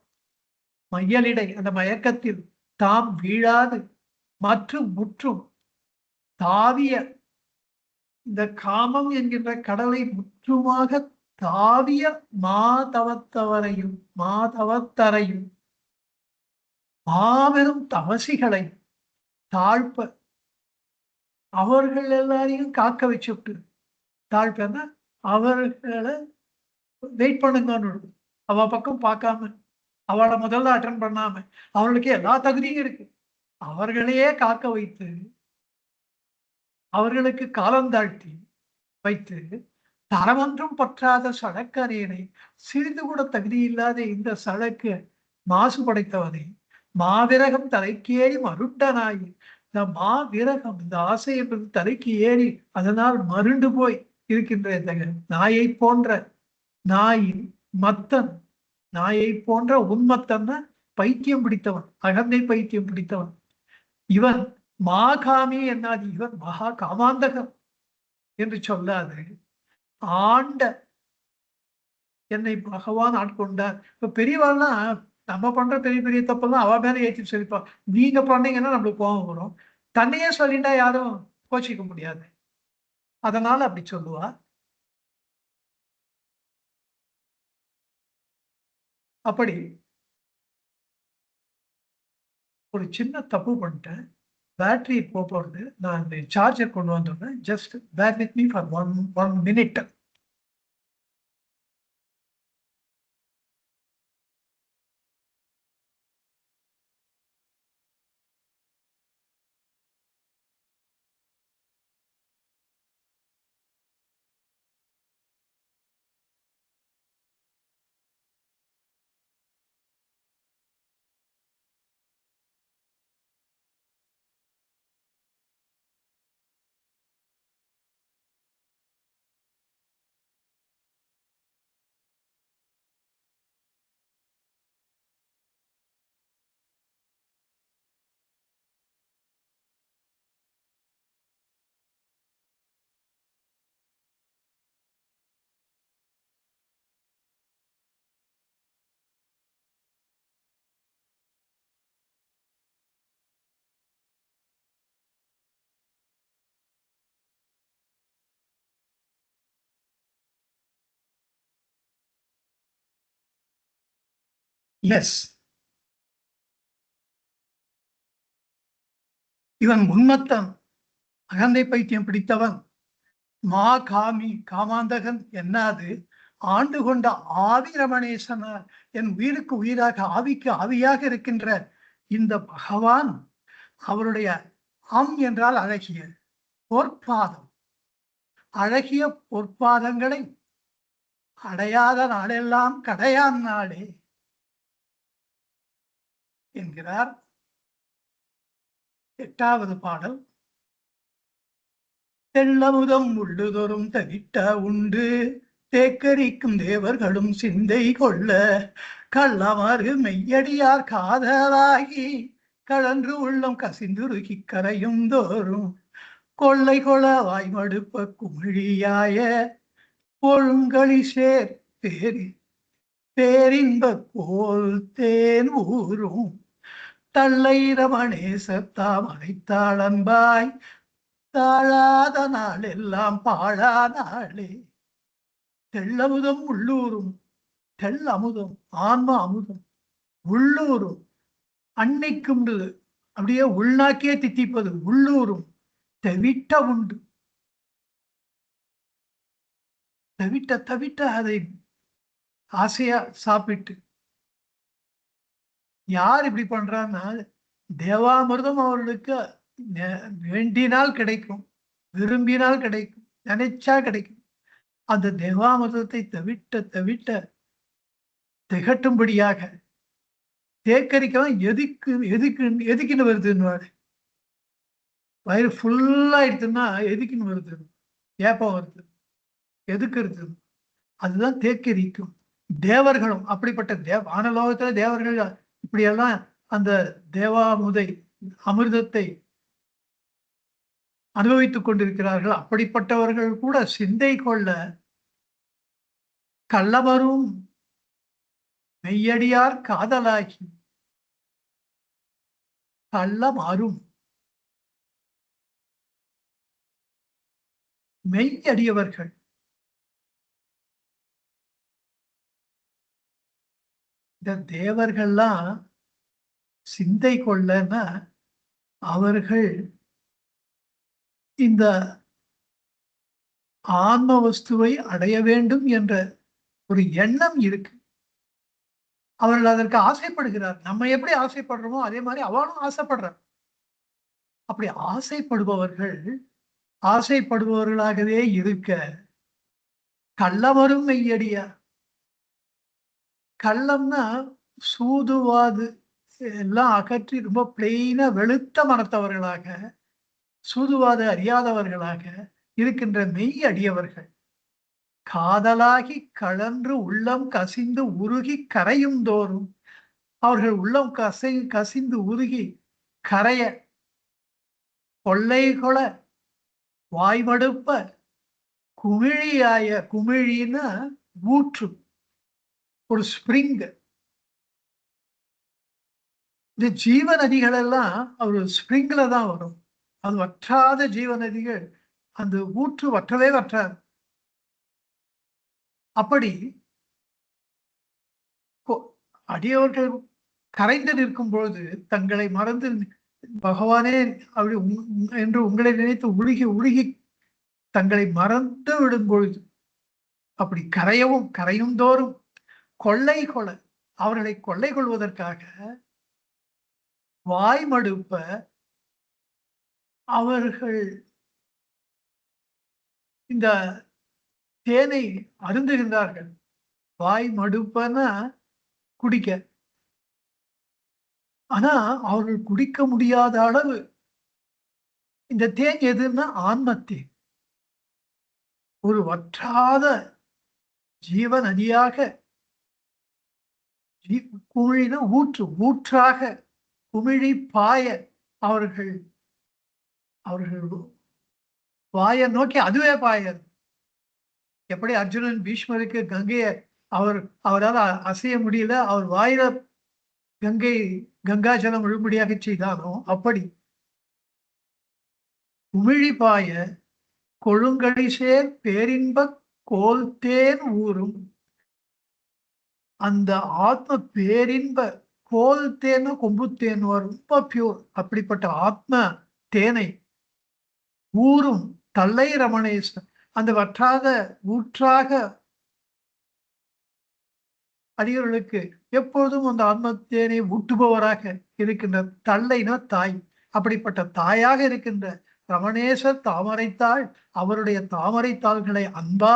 மையலிடை அந்த மயக்கத்தில் தாம் வீழாது மற்றும் முற்றும் தாவிய இந்த காமம் என்கின்ற கடலை முற்றுமாக தாவிய மாதவத்தரையும் மாபெரும் தவசிகளை தாழ்ப்ப அவர்கள் எல்லாரையும் காக்க வச்சுட்டு தாழ்ப்ப அவர்களை வெயிட் பண்ணுங்கன்னு அவ பக்கம் பார்க்காம அவளை முதல்ல அட்டன் பண்ணாம அவர்களுக்கு எல்லா தகுதியும் இருக்கு. அவர்களையே காக்க வைத்து அவர்களுக்கு காலம் தாழ்த்தி வைத்து தரமொன்றும் பற்றாத சடக்கரேனை சிறிது கூட தகுதி இல்லாத இந்த சடக்கு மாசு படைத்தவனை மாவிரகம் தலைக்கேறி மருண்டனாய் இந்த விரகம், இந்த ஆசை என்பது தலைக்கு ஏறி அதனால் மருண்டு போய் இருக்கின்ற இந்த நாயை போன்ற நாயின் மத்தன், நாயை போன்ற உன்மத்தன், பைத்தியம் பிடித்தவன், அகந்தை பைத்தியம் பிடித்தவன் இவன். மாகாமி என்னாது, இவன் மகா காமாந்தகம் என்று சொல்லாது ஆண்ட என்னை பகவான் ஆட்கொண்டார். இப்ப பெரியவாள்லாம் நம்ம பண்ற பெரிய பெரிய தப்பெல்லாம் அவ மேல ஏற்றி சொல்லிப்பா. நீங்க பண்ணீங்கன்னா நம்மளுக்கு கோபம் வரும். தன்னையே சொல்லிட்டா யாரும் கோச்சிக்க முடியாது. அதனால அப்படி சொல்லுவா. அப்படி ஒரு சின்ன தப்பு பண்ணிட்டேன். பேட்டரி போறது. நான் இந்த சார்ஜர் கொண்டு வந்துடுறேன். Just back with me for one minute. Yes, இவன் உன்மத்தன், அகந்தை பைத்தியம் பிடித்தவன், காமி காமாந்தகன் என்னாது ஆண்டு கொண்ட ஆவி ரமணேசனார். என் உயிருக்கு உயிராக ஆவிக்கு ஆவியாக இருக்கின்ற இந்த பகவான் அவருடைய என்றால் அழகிய பொற்பாதம், அழகிய பொற்பாதங்களை அடையாத நாளெல்லாம் கடையான் நாளே என்கிறார். 8வது பாடல். தெள்ளமுதம் உள்ளுதொரும் தவிட்ட உண்டு தேக்கரிக்கும் தேவர்களும் சிந்தை கொள்ள கள்ளமறு மெய்யடியார் காதலாகி கழன்று உள்ளம் கசிந்துருகி கரையும் தோறும் கொள்ளை கொள வாய்மடுப்ப குமிழியாய பொழுங்களி சேர் பேரின்ப போல் தேன் ஊரும் தள்ளை ரமணேசத்தாம் அனைத்தாளன்பாய் தாழாத நாள் எல்லாம் பாழா நாளே. தெள்ளமுதம் உள்ளூரும், தெள் அமுதம் ஆன்ம அமுதம் உள்ளூரும், அன்னைக்கும் அப்படியே உள்நாக்கியே தித்திப்பது உள்ளூரும் தெவிட்ட உண்டு. தவிட்ட அதை ஆசையா சாப்பிட்டு யார் இப்படி பண்றான்னா, தேவாமிர்தம் அவர்களுக்கு வேண்டினால் கிடைக்கும், விரும்பினால் கிடைக்கும், நினைச்சா கிடைக்கும். அந்த தேவாமிர்தத்தை தவிட்ட திகட்டும்படியாக தேக்கரிக்கலாம். எதுக்குன்னு வருதுன்னு, வயிறு ஃபுல்லாயிடுச்சுன்னா எதுக்குன்னு வருது, ஏப்பம் வருது, எதுக்கு இருக்கு, அதுதான் தேக்கரிக்கும். தேவர்களும் அப்படிப்பட்ட வானலோகத்துல தேவர்கள் இப்படியெல்லாம் அந்த தேவாமுதை அமிர்தத்தை அனுபவித்துக் கொண்டிருக்கிறார்கள். அப்படிப்பட்டவர்கள் கூட சிந்தை கொள்ள கள்ளவரும் மெய்யடியார் காதலாகி கள்ளமாறும் மெய்யடியவர்கள். இந்த தேவர்கள்லாம் சிந்தை கொள்ளன்னா அவர்கள் இந்த ஆன்ம வஸ்துவை அடைய வேண்டும் என்ற ஒரு எண்ணம் இருக்கு. அவர்கள் அதற்கு ஆசைப்படுகிறார். நம்ம எப்படி ஆசைப்படுறோமோ அதே மாதிரி அவனும் ஆசைப்படுறார். அப்படி ஆசைப்படுபவர்களாகவே இருக்க கள்ளவரும் மெய்யடியா. கள்ளம்னா சூதுவாது எல்லாம் அகற்றி ரொம்ப பிளெயினா வெளுத்த மனத்தவர்களாக, சூதுவாது அறியாதவர்களாக இருக்கின்ற மெய் அடியவர்கள் காதலாகி கழன்று உள்ளம் கசிந்து உருகி கரையும் தோறும் அவர்கள் உள்ளம் கசிந்து உருகி கரைய கொள்ளை கொள வாய்மடுப்ப குமிழியாய, குமிழின்னா ஊற்று, ஒரு ஸ்பிரிங். இந்த ஜீவ நதிகள் எல்லாம் ஒரு ஸ்பிரிங்ல தான் வரும். அது வற்றாத ஜீவ நதிகள், அந்த ஊற்று வற்றவே வற்றாது. அப்படி அடியவர்கள் கரைந்து நிற்கும் பொழுது தங்களை மறந்து பகவானே அப்படி என்று உங்களை நினைத்து உருகி உருகி தங்களை மறந்து விடும் பொழுது, அப்படி கரையும் தோறும் கொள்ளை கொள அவர்களை கொள்ளை கொள்வதற்காக வாய் மடுப்ப அவர்கள் இந்த தேனை அருந்துகின்றார்கள். வாய் மடுப்பன குடிக்க. ஆனா அவர்கள் குடிக்க முடியாத அளவு இந்த தேன் எதுன்னா ஆன்மத்தேன். ஒரு வற்றாத ஜீவ நதியாக, குமிழின ஊற்றாக குமிழி பாய அவர்கள் வாயை நோக்கி அதுவே பாயது. எப்படி அர்ஜுனன் பீஷ்மருக்கு கங்கையை அவரால் அசைய முடியல, அவர் வாயில கங்காஜலம் விழும்படியாக செய்தானோ அப்படி குமிழி பாய கொழுங்கடிசேர் பேரின்ப கோல்தேன் ஊரும். அந்த ஆத்ம பேரின்ப கோல்தேன்னு கொம்புத்தேன் ரொம்ப பியூர். அப்படிப்பட்ட ஆத்ம தேனை ஊரும் தல்லை ரமணேஸ்வர், அந்த வற்றாத ஊற்றாக அடியவர்களுக்கு எப்பொழுதும் அந்த ஆத்மத்தேனை ஊட்டுபவராக இருக்கின்ற தல்லைனா தாய், அப்படிப்பட்ட தாயாக இருக்கின்ற ரமணேஸ்வர் தாமரைத்தாள், அவருடைய தாமரைத்தாள்களை அன்பா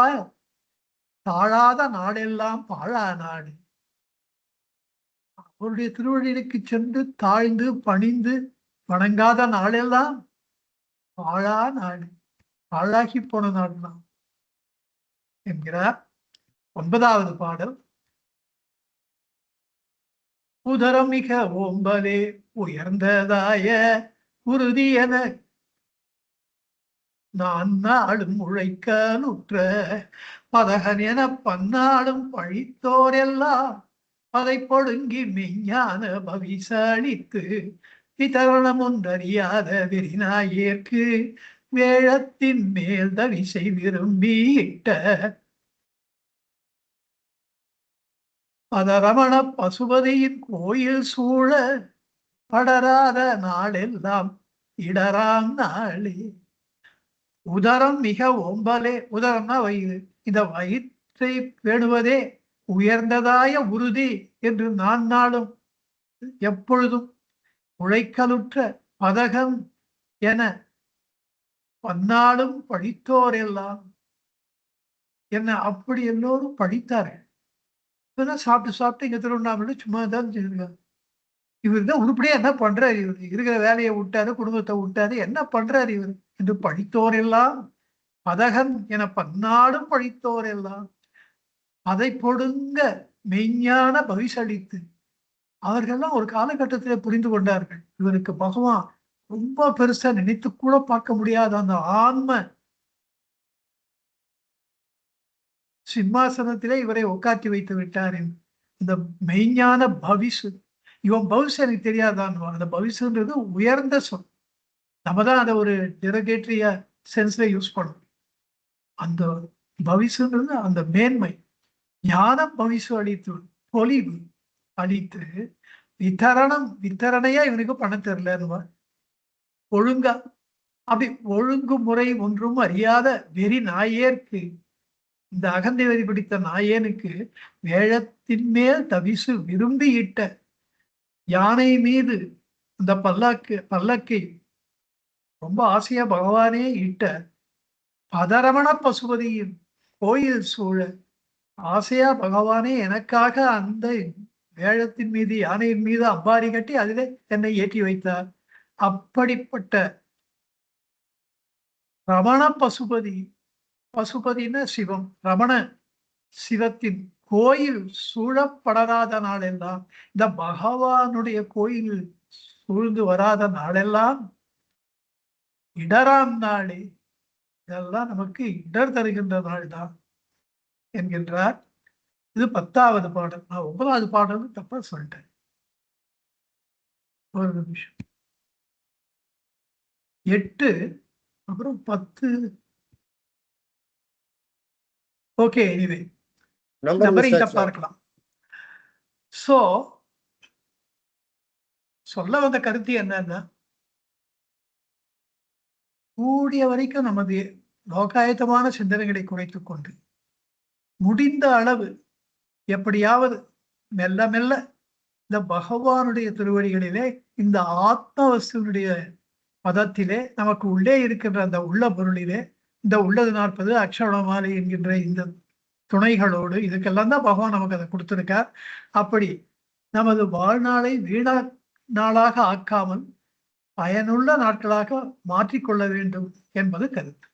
தாழாத நாடெல்லாம் பாழா நாடு. அவருடைய திருவடிக்கு சென்று தாழ்ந்து பணிந்து வணங்காத நாளெல்லாம் பாழா நாடு, பாழாகி போன நாடுதான் என்கிறார். 9வது பாடல். உதரம் மிக ஓம்பலே உயர்ந்ததாய உறுதி என நான் நாளும் உழைக்கலுற்ற பதகன் என பன்னாடும் பழித்தோரெல்லாம் அதை பொழுங்கி மெய்ஞான பவிசளித்து விதரணம் ஒன்றறியாத வெறிநாயேற்கு வேழத்தின் மேல் தவிசை விரும்பி இட்ட பதரமண பசுபதியின் கோயில் சூழ படராத நாளெல்லாம் இடராம் நாளே. உதரம் மிக ஓம்பலே, உதரம்னா வயிறு, இந்த வயிற்றை பேணுவதே உயர்ந்ததாய உறுதி என்று நான் நாளும் எப்பொழுதும் உழைக்கலுற்ற பதகம் என பன்னாடும் படித்தோர் எல்லாம் என்ன அப்படி எல்லோரும் படித்தார்கள். இப்பதான் சாப்பிட்டு இங்க திருவண்ணாமலை சும்மா தான் செய்திருக்காங்க. இவர் தான் உருப்படியா என்ன பண்றாரு, இவர் இருக்கிற வேலையை விட்டாரு, குடும்பத்தை விட்டாரு, என்ன பண்றாரு இவர் என்று படித்தோர் எல்லாம் பதகன் என பன்னாடும் படித்தோர் எல்லாம் அதை பொடுங்க மெய்ஞான பவிசளித்து அவர்கள்லாம் ஒரு காலகட்டத்திலே புரிந்து கொண்டார்கள். இவருக்கு பகவான் ரொம்ப பெருசா நினைத்து கூட பார்க்க முடியாத அந்த ஆன்ம சிம்மாசனத்திலே இவரை உட்காட்டி வைத்து விட்டார். இந்த மெய்ஞான பவிசு, இவன் பவிசு எனக்கு தெரியாதான். அந்த பவிசுன்றது உயர்ந்த சொல். நம்ம தான் அதை ஒரு டெரகேட்டரிய சென்ஸ்ல யூஸ் பண்ணணும். அந்த பவிசுன்றது அந்த மேன்மை, ஞான பவிசு அளித்து பொலிவு அளித்து வித்தரணையா இவனுக்கு பணம் தெரியல. ஒழுங்கா அப்படி ஒழுங்குமுறை ஒன்றும் அறியாத வெறி நாயேற்கு, இந்த அகந்தை வெறி பிடித்த நாயேனுக்கு வேழத்தின் மேல் தவிசு விரும்பி இட்ட யானை மீது அந்த பல்லக்கை ரொம்ப ஆசையா பகவானே இட்ட பதரமண பசுபதியின் கோயில் சூழ ஆசையா பகவானே எனக்காக அந்த வேழத்தின் மீது யானையின் மீது அம்பாரி கட்டி அதிலே என்னை ஏற்றி வைத்தார். அப்படிப்பட்ட ரமண பசுபதி, பசுபதினா சிவம், ரமண சிவத்தின் கோயில் சூழப்படாத நாளெல்லாம், இந்த பகவானுடைய கோயில் சூழ்ந்து வராத நாளெல்லாம் இடராம் நாளே, இதெல்லாம் நமக்கு இடர் தருகின்ற நாள் தான் என்கின்றார். இது 10வது பாடல். நான் 9வது பாடல் தப்பா சொல்லிட்டேன். ஒரு நிமிஷம். 8 அப்புறம் 10. ஓகே, எனிவே நம்பரிங் தப்பா இருக்கலாம். சோ சொல்ல வந்த கருத்து என்னன்னா, கூடிய வரைக்கும் நமது லோகாயத்தமான சிந்தனைகளை குறைத்துக் கொண்டு முடிந்த அளவு எப்படியாவது மெல்ல மெல்ல இந்த பகவானுடைய திருவடிகளிலே, இந்த ஆத்மவஸ்துனுடைய பதத்திலே, நமக்கு உள்ளே இருக்கின்ற அந்த உள்ள பொருளிலே, இந்த உள்ளது 40 அக்ஷரமாலை என்கின்ற இந்த துணைகளோடு, இதுக்கெல்லாம் தான் பகவான் நமக்கு அதை கொடுத்திருக்கார். அப்படி நமது வாழ்நாளை வீணா நாளாக ஆக்காமல் பயனுள்ள நாட்களாக மாற்றிக்கொள்ள வேண்டும் என்பது கருத்து.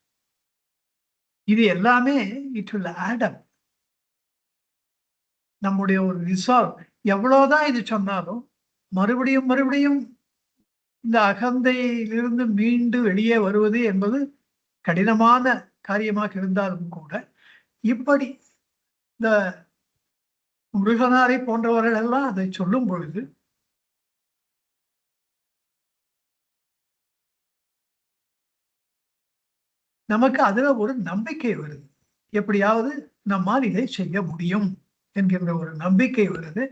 இது எல்லாமே இட் வில் ஆட் அப். நம்முடைய ஒரு ரிசால்வ். எவ்வளவுதான் இது சொன்னாலும் மறுபடியும் மறுபடியும் இந்த அகந்தையிலிருந்து மீண்டு வெளியே வருவது என்பது கடினமான காரியமாக இருந்தாலும் கூட, இப்படி இந்த முருகனாரை போன்றவர்கள் எல்லாம் அதை சொல்லும் பொழுது நமக்கு அதுல ஒரு நம்பிக்கை வருது. எப்படியாவது நம்மால் இதை செய்ய முடியும் என்கின்ற ஒரு நம்பிக்கை வருது.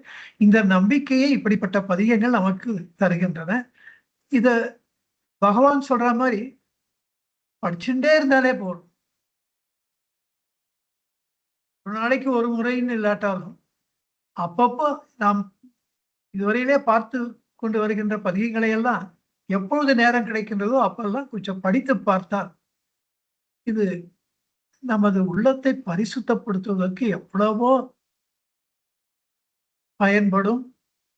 இந்த நம்பிக்கையை இப்படிப்பட்ட பதிகங்கள் நமக்கு தருகின்றன. இத பகவான் சொல்ற மாதிரி படிச்சுட்டே இருந்தாலே போதும். ஒரு நாளைக்கு ஒரு முறைன்னு இல்லாட்டாலும் அப்பப்போ நாம் இதுவரையிலே பார்த்து கொண்டு வருகின்ற பதிகங்களை எல்லாம் எப்பொழுது நேரம் கிடைக்கின்றதோ அப்பெல்லாம் கொஞ்சம் படித்து பார்த்தால் இது நமது உள்ளத்தை பரிசுத்தப்படுத்துவதற்கு எவ்வளவோ பயன்படும்.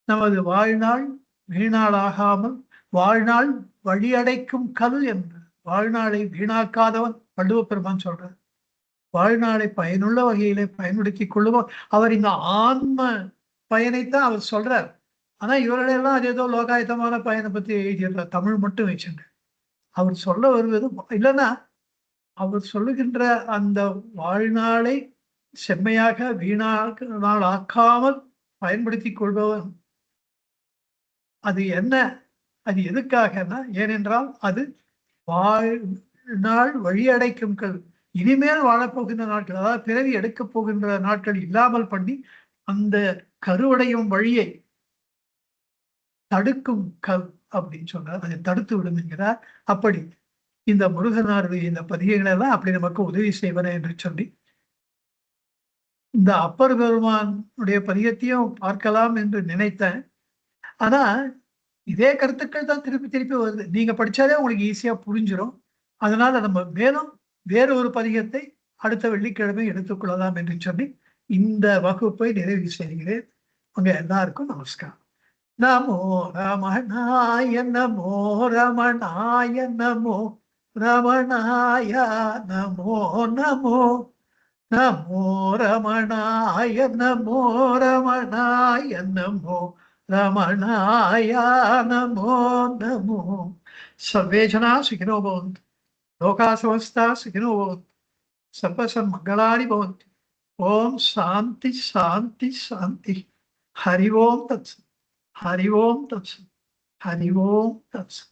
நமது வாழ்நாள் வீணாளாகாமல் வாழ்நாள் வழியடைக்கும் கல் என்று, வாழ்நாளை வீணாக்காதவன் வள்ளுவ பெருமான் சொல்றார். வாழ்நாளை பயனுள்ள வகையிலே பயன்படுத்திக் கொள்ளுவோம். அவர் இந்த ஆன்ம பயனைத்தான் அவர் சொல்றார். ஆனா இவர்களெல்லாம் அது ஏதோ லோகாயத்தமான பயனை பத்தி எழுதிடுறார், தமிழ் மட்டும் வச்சுங்க. அவர் சொல்ல வருவது இல்லைன்னா, அவர் சொல்லுகின்ற அந்த வாழ்நாளை செம்மையாக வீணால் ஆக்காமல் பயன்படுத்திக் கொள்பவன் அது என்ன, அது எதுக்காகனா, ஏனென்றால் அது வாழ்நாள் வழியடைக்கும் கல். இனிமேல் வாழப்போகின்ற நாட்கள், அதாவது பிறவி எடுக்கப் போகின்ற நாட்கள் இல்லாமல் பண்ணி அந்த கருவடையும் வழியை தடுக்கும் கல் அப்படின்னு சொன்னார். அதை தடுத்து விடும் என்கிறார். அப்படி இந்த முருகனாருடைய இந்த பதிகங்கள் எல்லாம் அப்படி நமக்கு உதவி செய்வன என்று சொல்லி, இந்த அப்பர் பெருமானுடைய பதிகத்தையும் பார்க்கலாம் என்று நினைத்தேன். ஆனா இதே கருத்துக்கள் தான் திருப்பி திருப்பி வருது. நீங்க படிச்சாலே உங்களுக்கு ஈஸியா புரிஞ்சிடும். அதனால நம்ம மேலும் வேறு ஒரு பதிகத்தை அடுத்த வெள்ளிக்கிழமை எடுத்துக்கொள்ளலாம் என்று சொல்லி இந்த வகுப்பை நிறைவு செய்கிறேன். உங்க எல்லாருக்கும் நமஸ்காரம். நமோ ரமணாய நமோ ரமணாய நமோ ரமணாய நமோ நமோ நமோ ரமணாய நமோ ரமணாய நமோ ரமணாய நமோ நமோ. सर्वे जना सुखिनो भवन्तु, लोकाः समस्ताः सुखिनो भवन्तु, सर्वसन्मङ्गलानि भवन्तु. ओम शांति शांति शांति. हरि ओम तत्सत्. हरि ओम तत्सत्. हरि ओम तत्सत्.